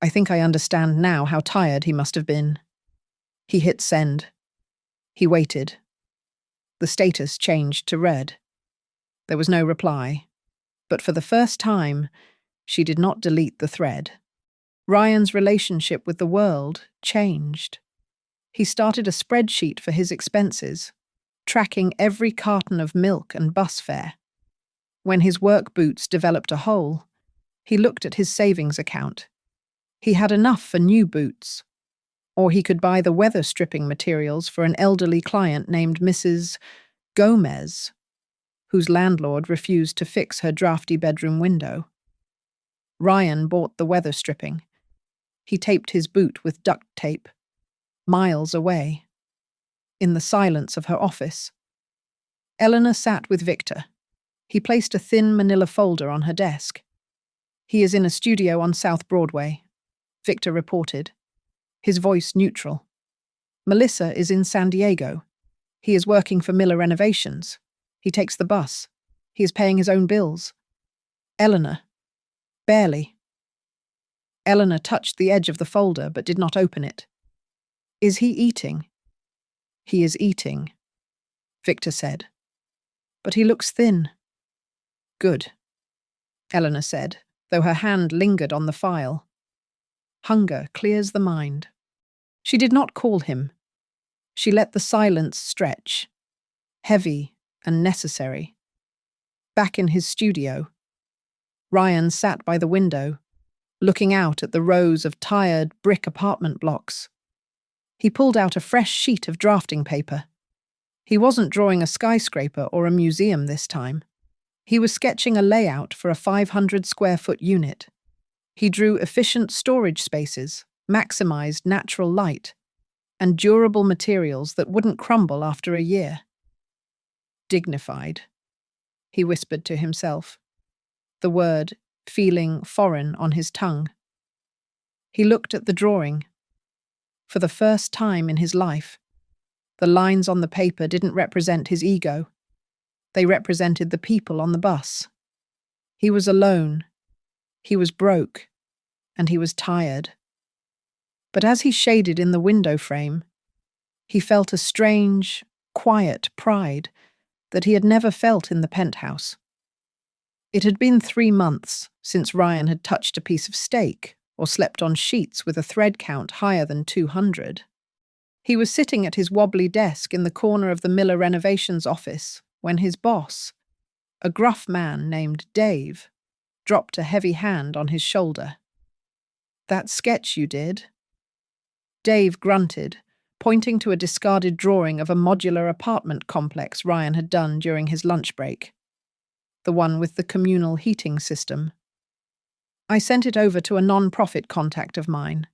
I think I understand now how tired he must have been." He hit send. He waited. The status changed to red. There was no reply, but for the first time, she did not delete the thread. Ryan's relationship with the world changed. He started a spreadsheet for his expenses, tracking every carton of milk and bus fare. When his work boots developed a hole, he looked at his savings account. He had enough for new boots, or he could buy the weather stripping materials for an elderly client named Mrs. Gomez, whose landlord refused to fix her drafty bedroom window. Ryan bought the weather stripping. He taped his boot with duct tape, miles away. In the silence of her office, Eleanor sat with Victor. He placed a thin manila folder on her desk. "He is in a studio on South Broadway," Victor reported, his voice neutral. "Melissa is in San Diego. He is working for Miller Renovations. He takes the bus. He is paying his own bills." "Eleanor." "Barely." Eleanor touched the edge of the folder but did not open it. "Is he eating?" "He is eating," Victor said. "But he looks thin." "Good," Eleanor said, though her hand lingered on the file. Hunger clears the mind. She did not call him. She let the silence stretch, heavy and necessary. Back in his studio, Ryan sat by the window, looking out at the rows of tired brick apartment blocks. He pulled out a fresh sheet of drafting paper. He wasn't drawing a skyscraper or a museum this time. He was sketching a layout for a 500-square-foot unit. He drew efficient storage spaces, maximized natural light, and durable materials that wouldn't crumble after a year. "Dignified," he whispered to himself, the word feeling foreign on his tongue. He looked at the drawing. For the first time in his life, the lines on the paper didn't represent his ego. They represented the people on the bus. He was alone. He was broke. And he was tired. But as he shaded in the window frame, he felt a strange, quiet pride that he had never felt in the penthouse. It had been 3 months since Ryan had touched a piece of steak or slept on sheets with a thread count higher than 200. He was sitting at his wobbly desk in the corner of the Miller Renovations office when his boss, a gruff man named Dave, dropped a heavy hand on his shoulder. "That sketch you did?" Dave grunted, pointing to a discarded drawing of a modular apartment complex Ryan had done during his lunch break. The one with the communal heating system. "I sent it over to a non-profit contact of mine.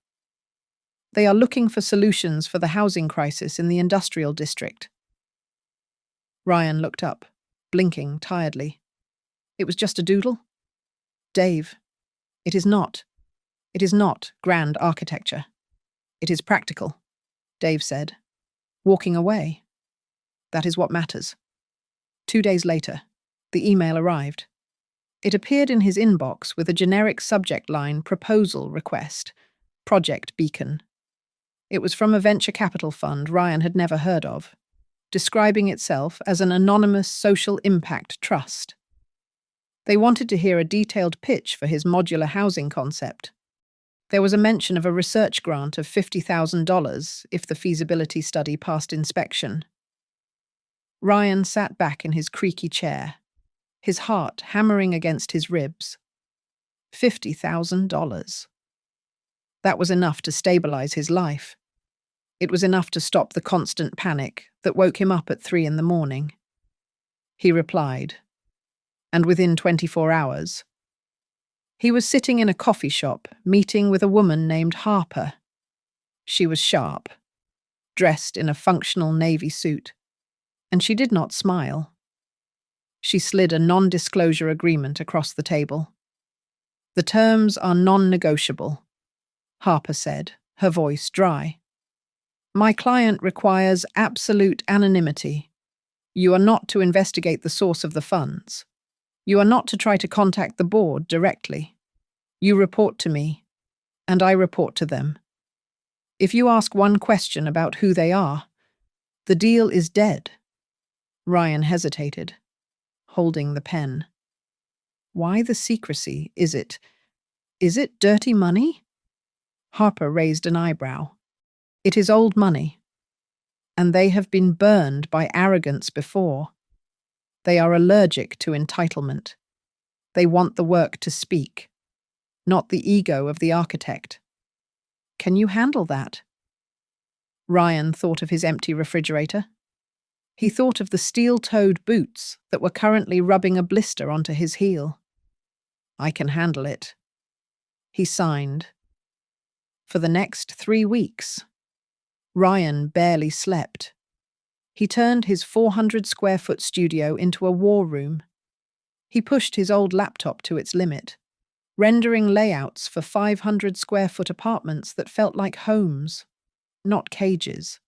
They are looking for solutions for the housing crisis in the industrial district." Ryan looked up, blinking tiredly. "It was just a doodle?" "Dave, it is not. It is not grand architecture. It is practical," Dave said, walking away. "That is what matters." 2 days later, the email arrived. It appeared in his inbox with a generic subject line proposal request, Project Beacon. It was from a venture capital fund Ryan had never heard of, describing itself as an anonymous social impact trust. They wanted to hear a detailed pitch for his modular housing concept. There was a mention of a research grant of $50,000 if the feasibility study passed inspection. Ryan sat back in his creaky chair, his heart hammering against his ribs. $50,000. That was enough to stabilize his life. It was enough to stop the constant panic that woke him up at 3 in the morning. He replied, and within 24 hours, he was sitting in a coffee shop meeting with a woman named Harper. She was sharp, dressed in a functional navy suit, and she did not smile. She slid a non-disclosure agreement across the table. "The terms are non-negotiable," Harper said, her voice dry. "My client requires absolute anonymity. You are not to investigate the source of the funds. You are not to try to contact the board directly. You report to me, and I report to them. If you ask one question about who they are, the deal is dead." Ryan hesitated, holding the pen. Why the secrecy? Is it dirty money? Harper raised an eyebrow. It is old money, and they have been burned by arrogance before. They are allergic to entitlement. They want the work to speak, not the ego of the architect. Can you handle that? Ryan thought of his empty refrigerator. He thought of the steel-toed boots that were currently rubbing a blister onto his heel. I can handle it. He signed. For the next 3 weeks, Ryan barely slept. He turned his 400-square-foot studio into a war room. He pushed his old laptop to its limit, rendering layouts for 500-square-foot apartments that felt like homes, not cages.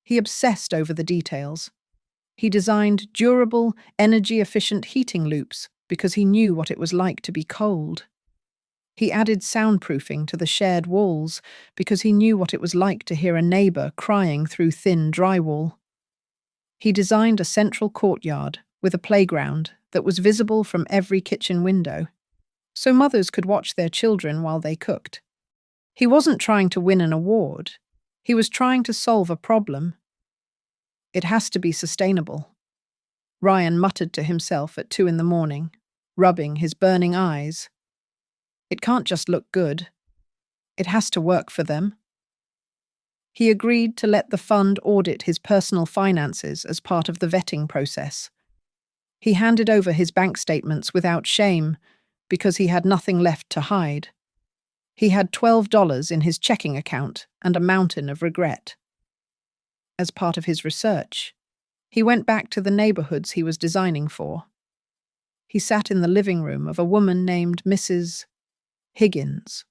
He obsessed over the details. He designed durable, energy-efficient heating loops because he knew what it was like to be cold. He added soundproofing to the shared walls because he knew what it was like to hear a neighbor crying through thin drywall. He designed a central courtyard with a playground that was visible from every kitchen window, so mothers could watch their children while they cooked. He wasn't trying to win an award. He was trying to solve a problem. It has to be sustainable. Ryan muttered to himself at 2 in the morning, rubbing his burning eyes. It can't just look good. It has to work for them. He agreed to let the fund audit his personal finances as part of the vetting process. He handed over his bank statements without shame because he had nothing left to hide. He had $12 in his checking account and a mountain of regret. As part of his research, he went back to the neighborhoods he was designing for. He sat in the living room of a woman named Mrs. Higgins,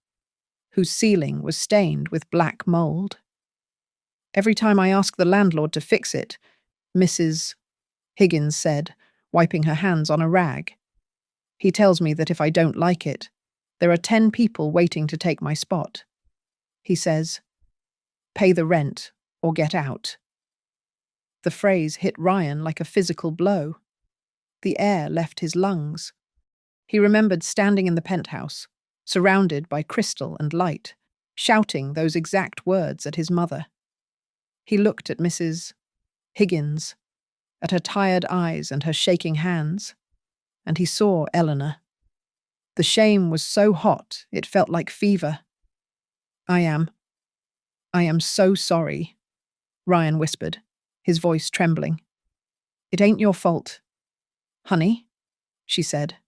whose ceiling was stained with black mold. "Every time I ask the landlord to fix it," Mrs. Higgins said, wiping her hands on a rag, "he tells me that if I don't like it, there are 10 people waiting to take my spot. He says, 'Pay the rent or get out.'" The phrase hit Ryan like a physical blow. The air left his lungs. He remembered standing in the penthouse, surrounded by crystal and light, shouting those exact words at his mother. He looked at Mrs. Higgins, at her tired eyes and her shaking hands, and he saw Eleanor. The shame was so hot it felt like fever. I am so sorry," Ryan whispered, his voice trembling. "It ain't your fault." "Honey," she said,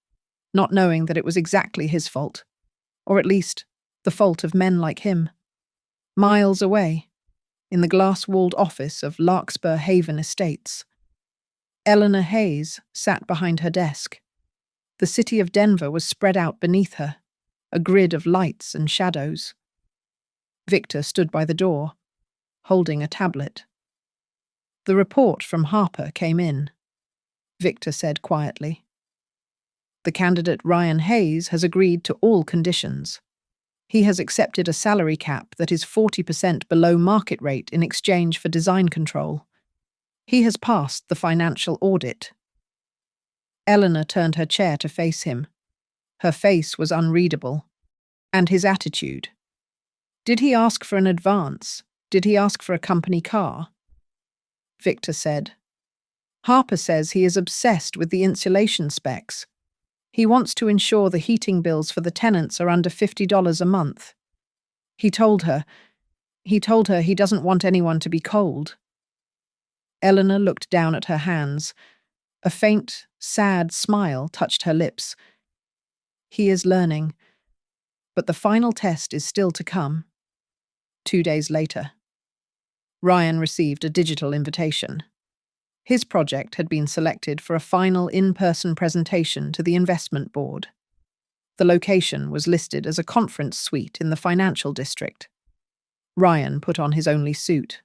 not knowing that it was exactly his fault, or at least the fault of men like him. Miles away, in the glass-walled office of Larkspur Haven Estates, Eleanor Hayes sat behind her desk. The city of Denver was spread out beneath her, a grid of lights and shadows. Victor stood by the door, holding a tablet. The report from Harper came in. Victor said quietly, "The candidate Ryan Hayes has agreed to all conditions. He has accepted a salary cap that is 40% below market rate in exchange for design control. He has passed the financial audit." Eleanor turned her chair to face him. Her face was unreadable. And his attitude. Did he ask for an advance? Did he ask for a company car? Victor said, Harper says he is obsessed with the insulation specs. He wants to ensure the heating bills for the tenants are under $50 a month. He told her he doesn't want anyone to be cold. Eleanor looked down at her hands. A faint, sad smile touched her lips. He is learning, but the final test is still to come. 2 days later, Ryan received a digital invitation. His project had been selected for a final in-person presentation to the investment board. The location was listed as a conference suite in the financial district. Ryan put on his only suit.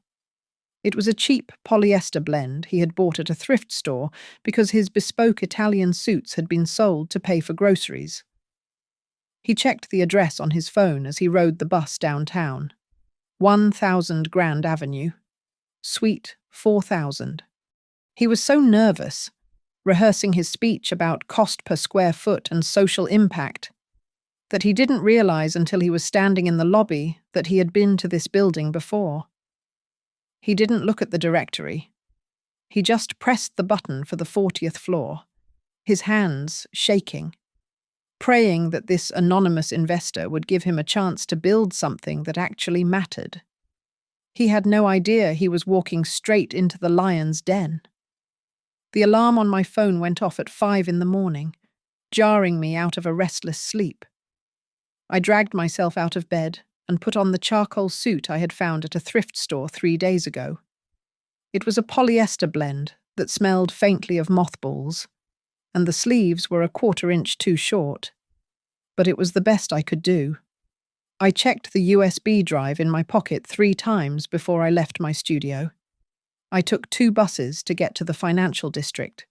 It was a cheap polyester blend he had bought at a thrift store because his bespoke Italian suits had been sold to pay for groceries. He checked the address on his phone as he rode the bus downtown. 1000 Grand Avenue. Suite 4000. He was so nervous, rehearsing his speech about cost per square foot and social impact, that he didn't realize until he was standing in the lobby that he had been to this building before. He didn't look at the directory. He just pressed the button for the 40th floor, his hands shaking, praying that this anonymous investor would give him a chance to build something that actually mattered. He had no idea he was walking straight into the lion's den. The alarm on my phone went off at 5 in the morning, jarring me out of a restless sleep. I dragged myself out of bed and put on the charcoal suit I had found at a thrift store 3 days ago. It was a polyester blend that smelled faintly of mothballs, and the sleeves were a 1/4 inch too short. But it was the best I could do. I checked the USB drive in my pocket 3 times before I left my studio. I took 2 buses to get to the financial district.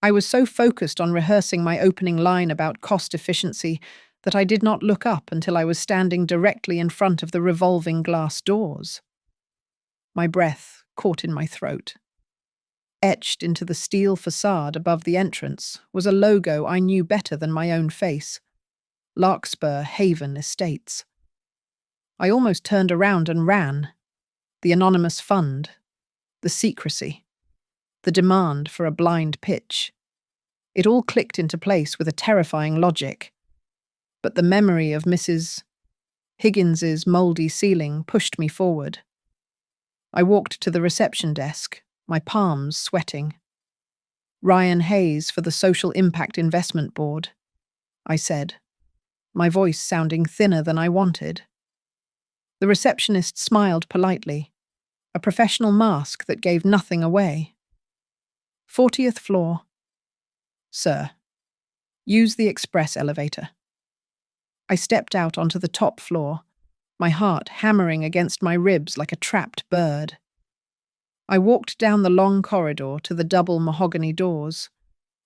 I was so focused on rehearsing my opening line about cost efficiency that I did not look up until I was standing directly in front of the revolving glass doors. My breath caught in my throat. Etched into the steel facade above the entrance was a logo I knew better than my own face: Larkspur Haven Estates. I almost turned around and ran. The anonymous fund, the secrecy, the demand for a blind pitch. It all clicked into place with a terrifying logic. But the memory of Mrs. Higgins's mouldy ceiling pushed me forward. I walked to the reception desk, my palms sweating. Ryan Hayes for the Social Impact Investment Board, I said, my voice sounding thinner than I wanted. The receptionist smiled politely, a professional mask that gave nothing away. 40th floor. Sir, use the express elevator. I stepped out onto the top floor, my heart hammering against my ribs like a trapped bird. I walked down the long corridor to the double mahogany doors.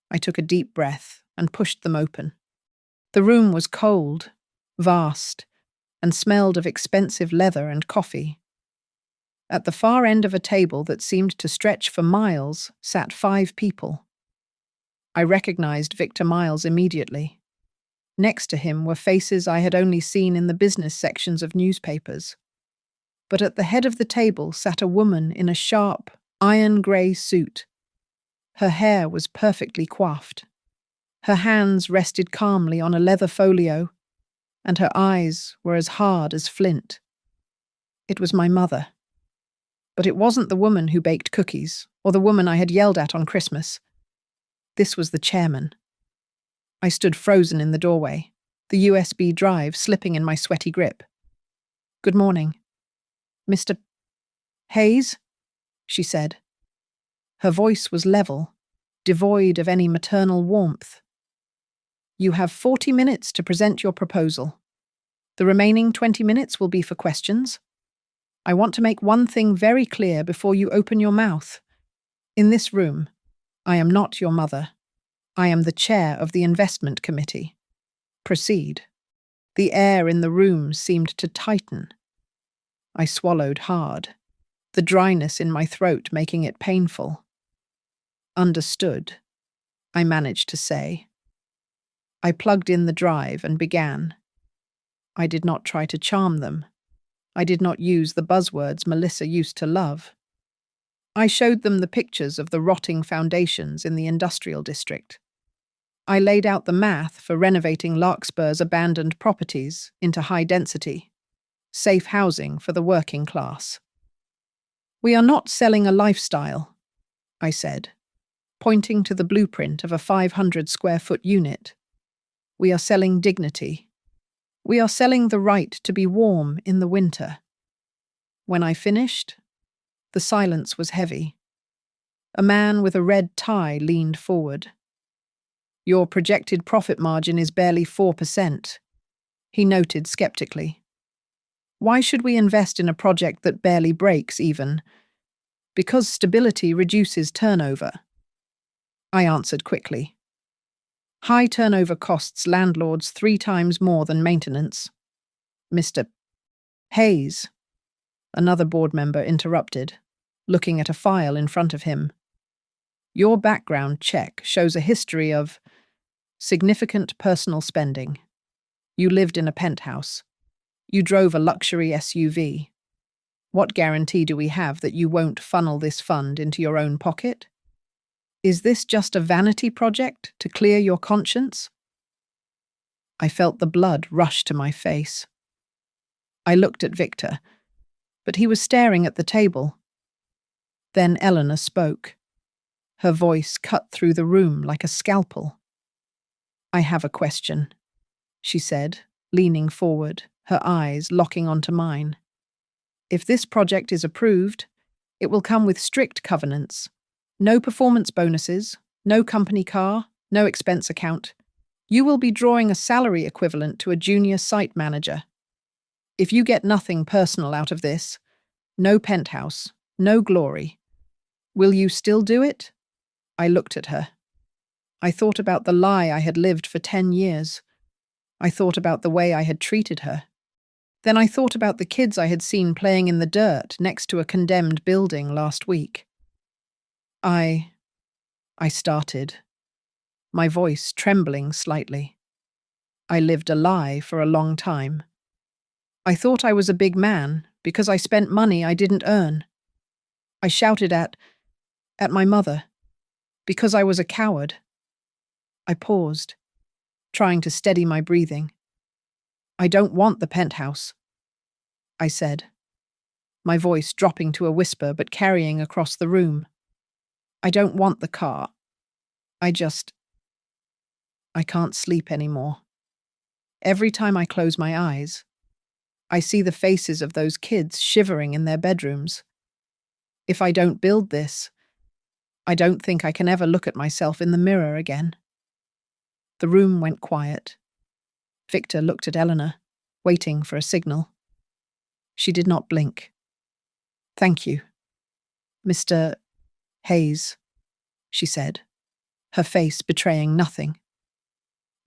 I took a deep breath and pushed them open. The room was cold, vast, and smelled of expensive leather and coffee. At the far end of a table that seemed to stretch for miles sat 5 people. I recognized Victor Miles immediately. Next to him were faces I had only seen in the business sections of newspapers. But at the head of the table sat a woman in a sharp, iron-grey suit. Her hair was perfectly coiffed. Her hands rested calmly on a leather folio, and her eyes were as hard as flint. It was my mother. But it wasn't the woman who baked cookies, or the woman I had yelled at on Christmas. This was the chairman. I stood frozen in the doorway, the USB drive slipping in my sweaty grip. "Good morning. Mr. Hayes?" she said. Her voice was level, devoid of any maternal warmth. "You have 40 minutes to present your proposal. The remaining 20 minutes will be for questions. I want to make one thing very clear before you open your mouth. In this room, I am not your mother. I am the chair of the investment committee. Proceed." The air in the room seemed to tighten. I swallowed hard, the dryness in my throat making it painful. "Understood," I managed to say. I plugged in the drive and began. I did not try to charm them. I did not use the buzzwords Melissa used to love. I showed them the pictures of the rotting foundations in the industrial district. I laid out the math for renovating Larkspur's abandoned properties into high density, safe housing for the working class. We are not selling a lifestyle, I said, pointing to the blueprint of a 500 square foot unit. We are selling dignity. We are selling the right to be warm in the winter. When I finished, the silence was heavy. A man with a red tie leaned forward. Your projected profit margin is barely 4%, he noted skeptically. Why should we invest in a project that barely breaks even? Because stability reduces turnover. I answered quickly. High turnover costs landlords 3 times more than maintenance. Mr. Hayes, another board member interrupted, looking at a file in front of him. Your background check shows a history of significant personal spending. You lived in a penthouse. You drove a luxury SUV. What guarantee do we have that you won't funnel this fund into your own pocket? Is this just a vanity project to clear your conscience? I felt the blood rush to my face. I looked at Victor, but he was staring at the table. Then Eleanor spoke. Her voice cut through the room like a scalpel. I have a question, she said, leaning forward, her eyes locking onto mine. If this project is approved, it will come with strict covenants. No performance bonuses, no company car, no expense account. You will be drawing a salary equivalent to a junior site manager. If you get nothing personal out of this, no penthouse, no glory, will you still do it? I looked at her. I thought about the lie I had lived for 10 years. I thought about the way I had treated her. Then I thought about the kids I had seen playing in the dirt next to a condemned building last week. I started, my voice trembling slightly. I lived a lie for a long time. I thought I was a big man because I spent money I didn't earn. I shouted at my mother because I was a coward. I paused, trying to steady my breathing. I don't want the penthouse, I said, my voice dropping to a whisper but carrying across the room. I don't want the car. I can't sleep anymore. Every time I close my eyes, I see the faces of those kids shivering in their bedrooms. If I don't build this, I don't think I can ever look at myself in the mirror again. The room went quiet. Victor looked at Eleanor, waiting for a signal. She did not blink. Thank you, Mr. Hayes, she said, her face betraying nothing.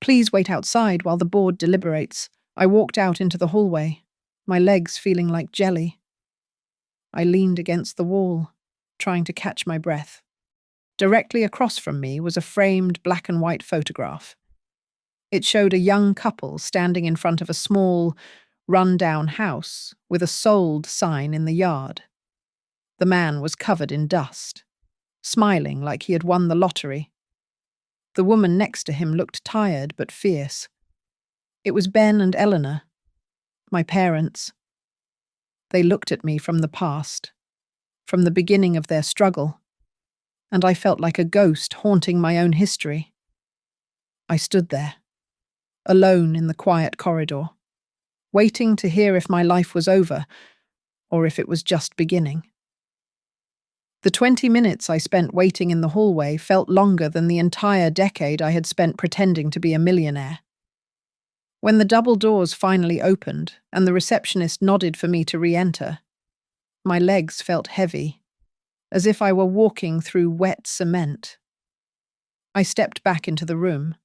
Please wait outside while the board deliberates. I walked out into the hallway, my legs feeling like jelly. I leaned against the wall, trying to catch my breath. Directly across from me was a framed black and white photograph. It showed a young couple standing in front of a small, run-down house with a sold sign in the yard. The man was covered in dust, smiling like he had won the lottery. The woman next to him looked tired but fierce. It was Ben and Eleanor, my parents. They looked at me from the past, from the beginning of their struggle, and I felt like a ghost haunting my own history. I stood there, alone in the quiet corridor, waiting to hear if my life was over or if it was just beginning. The 20 minutes I spent waiting in the hallway felt longer than the entire decade I had spent pretending to be a millionaire. When the double doors finally opened and the receptionist nodded for me to re-enter, my legs felt heavy, as if I were walking through wet cement. I stepped back into the room.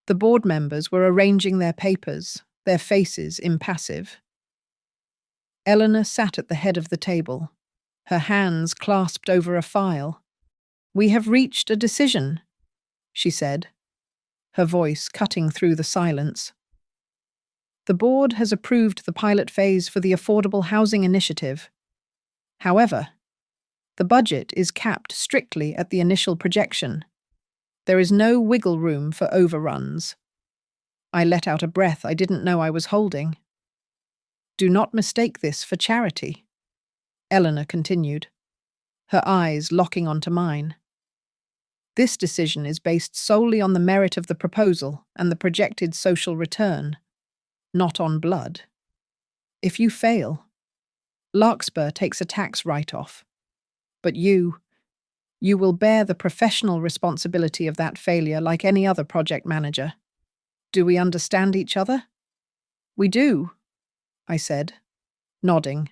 The board members were arranging their papers, their faces impassive. Eleanor sat at the head of the table, her hands clasped over a file. "We have reached a decision," she said, her voice cutting through the silence. The board has approved the pilot phase for the Affordable Housing Initiative. However, the budget is capped strictly at the initial projection. There is no wiggle room for overruns. I let out a breath I didn't know I was holding. Do not mistake this for charity, Eleanor continued, her eyes locking onto mine. This decision is based solely on the merit of the proposal and the projected social return, not on blood. If you fail, Larkspur takes a tax write-off. But you will bear the professional responsibility of that failure like any other project manager. Do we understand each other? We do, I said, nodding.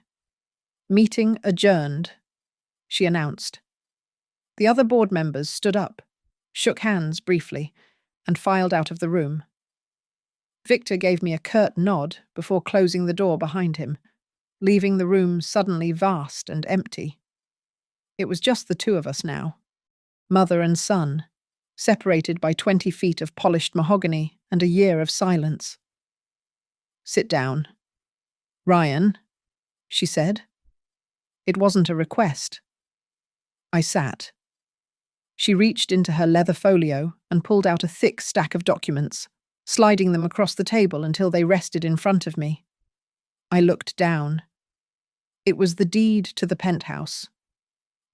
Meeting adjourned, she announced. The other board members stood up, shook hands briefly, and filed out of the room. Victor gave me a curt nod before closing the door behind him, leaving the room suddenly vast and empty. It was just the two of us now, mother and son, separated by 20 feet of polished mahogany and a year of silence. Sit down. Ryan, she said. It wasn't a request. I sat. She reached into her leather folio and pulled out a thick stack of documents, sliding them across the table until they rested in front of me. I looked down. It was the deed to the penthouse,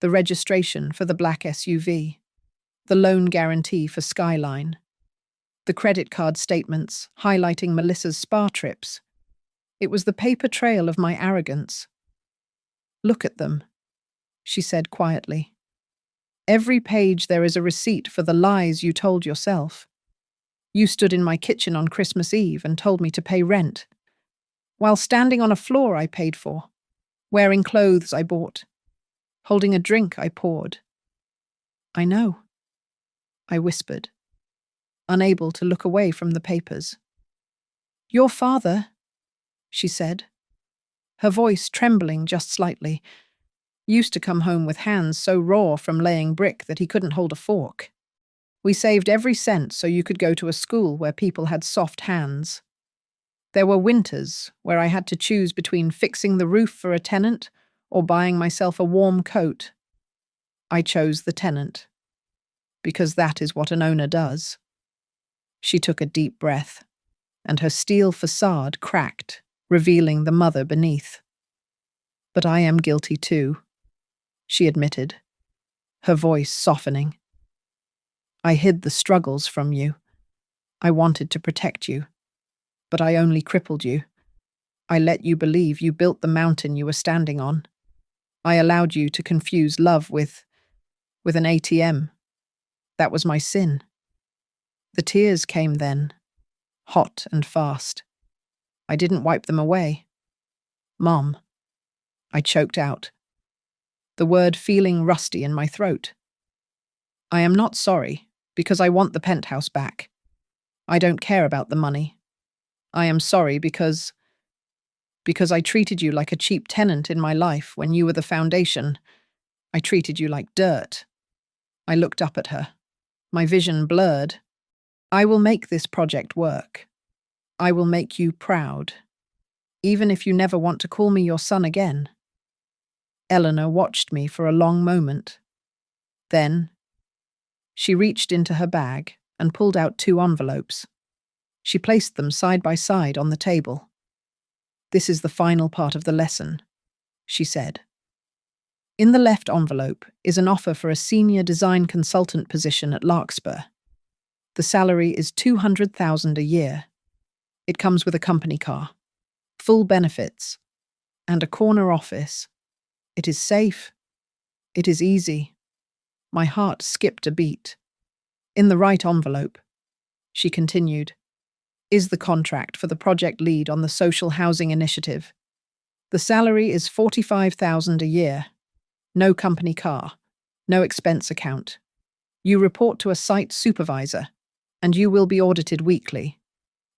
the registration for the black SUV, the loan guarantee for Skyline, the credit card statements highlighting Melissa's spa trips. It was the paper trail of my arrogance. Look at them, she said quietly. Every page there is a receipt for the lies you told yourself. You stood in my kitchen on Christmas Eve and told me to pay rent, while standing on a floor I paid for, wearing clothes I bought, holding a drink I poured. I know, I whispered, unable to look away from the papers. Your father, she said, her voice trembling just slightly, used to come home with hands so raw from laying brick that he couldn't hold a fork. We saved every cent so you could go to a school where people had soft hands. There were winters where I had to choose between fixing the roof for a tenant or buying myself a warm coat. I chose the tenant, because that is what an owner does. She took a deep breath, and her steel facade cracked, revealing the mother beneath. But I am guilty too, she admitted, her voice softening. I hid the struggles from you. I wanted to protect you, but I only crippled you. I let you believe you built the mountain you were standing on. I allowed you to confuse love with an ATM. That was my sin. The tears came then, hot and fast. I didn't wipe them away. Mom, I choked out, the word feeling rusty in my throat. I am not sorry, because I want the penthouse back. I don't care about the money. I am sorry because I treated you like a cheap tenant in my life when you were the foundation. I treated you like dirt. I looked up at her, my vision blurred. I will make this project work. I will make you proud, even if you never want to call me your son again. Eleanor watched me for a long moment. Then, she reached into her bag and pulled out 2 envelopes. She placed them side by side on the table. This is the final part of the lesson, she said. In the left envelope is an offer for a senior design consultant position at Larkspur. The salary is $200,000 a year. It comes with a company car, full benefits, and a corner office. It is safe. It is easy. My heart skipped a beat. In the right envelope, she continued, is the contract for the project lead on the social housing initiative. The salary is $45,000 a year. No company car. No expense account. You report to a site supervisor, and you will be audited weekly.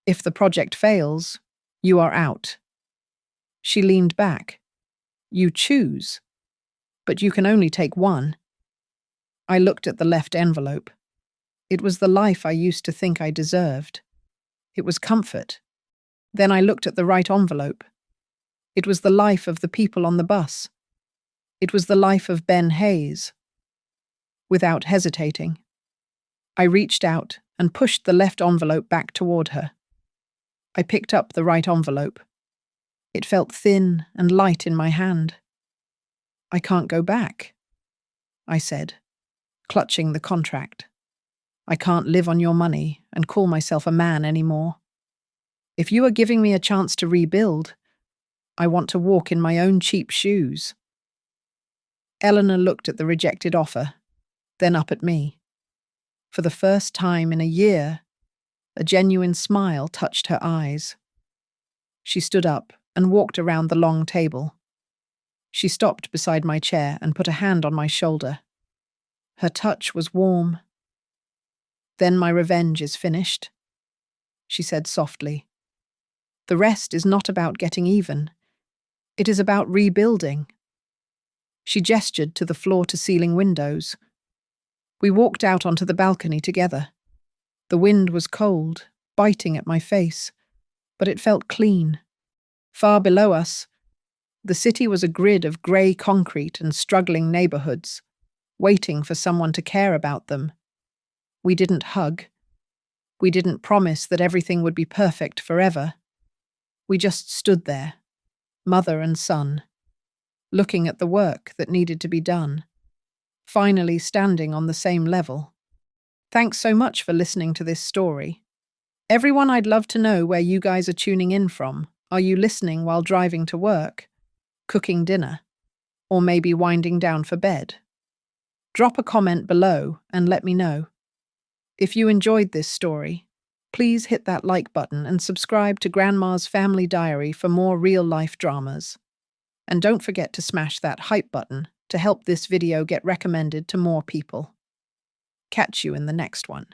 If the project fails, you are out. She leaned back. You choose, but you can only take one. I looked at the left envelope. It was the life I used to think I deserved. It was comfort, Then I looked at the right envelope. It was the life of the people on the bus. It was the life of Ben Hayes. Without hesitating, I reached out and pushed the left envelope back toward her. I picked up the right envelope. It felt thin and light in my hand. "I can't go back," I said, clutching the contract. "I can't live on your money and call myself a man anymore. If you are giving me a chance to rebuild, I want to walk in my own cheap shoes." Eleanor looked at the rejected offer, then up at me. For the first time in a year, a genuine smile touched her eyes. She stood up and walked around the long table. She stopped beside my chair and put a hand on my shoulder. Her touch was warm. "Then my revenge is finished," she said softly. "The rest is not about getting even. It is about rebuilding." She gestured to the floor-to-ceiling windows. We walked out onto the balcony together. The wind was cold, biting at my face, but it felt clean. Far below us, the city was a grid of grey concrete and struggling neighbourhoods, waiting for someone to care about them. We didn't hug. We didn't promise that everything would be perfect forever. We just stood there, mother and son, looking at the work that needed to be done, finally standing on the same level. Thanks so much for listening to this story. Everyone, I'd love to know where you guys are tuning in from. Are you listening while driving to work, cooking dinner, or maybe winding down for bed? Drop a comment below and let me know. If you enjoyed this story, please hit that like button and subscribe to Grandma's Family Diary for more real-life dramas. And don't forget to smash that hype button to help this video get recommended to more people. Catch you in the next one.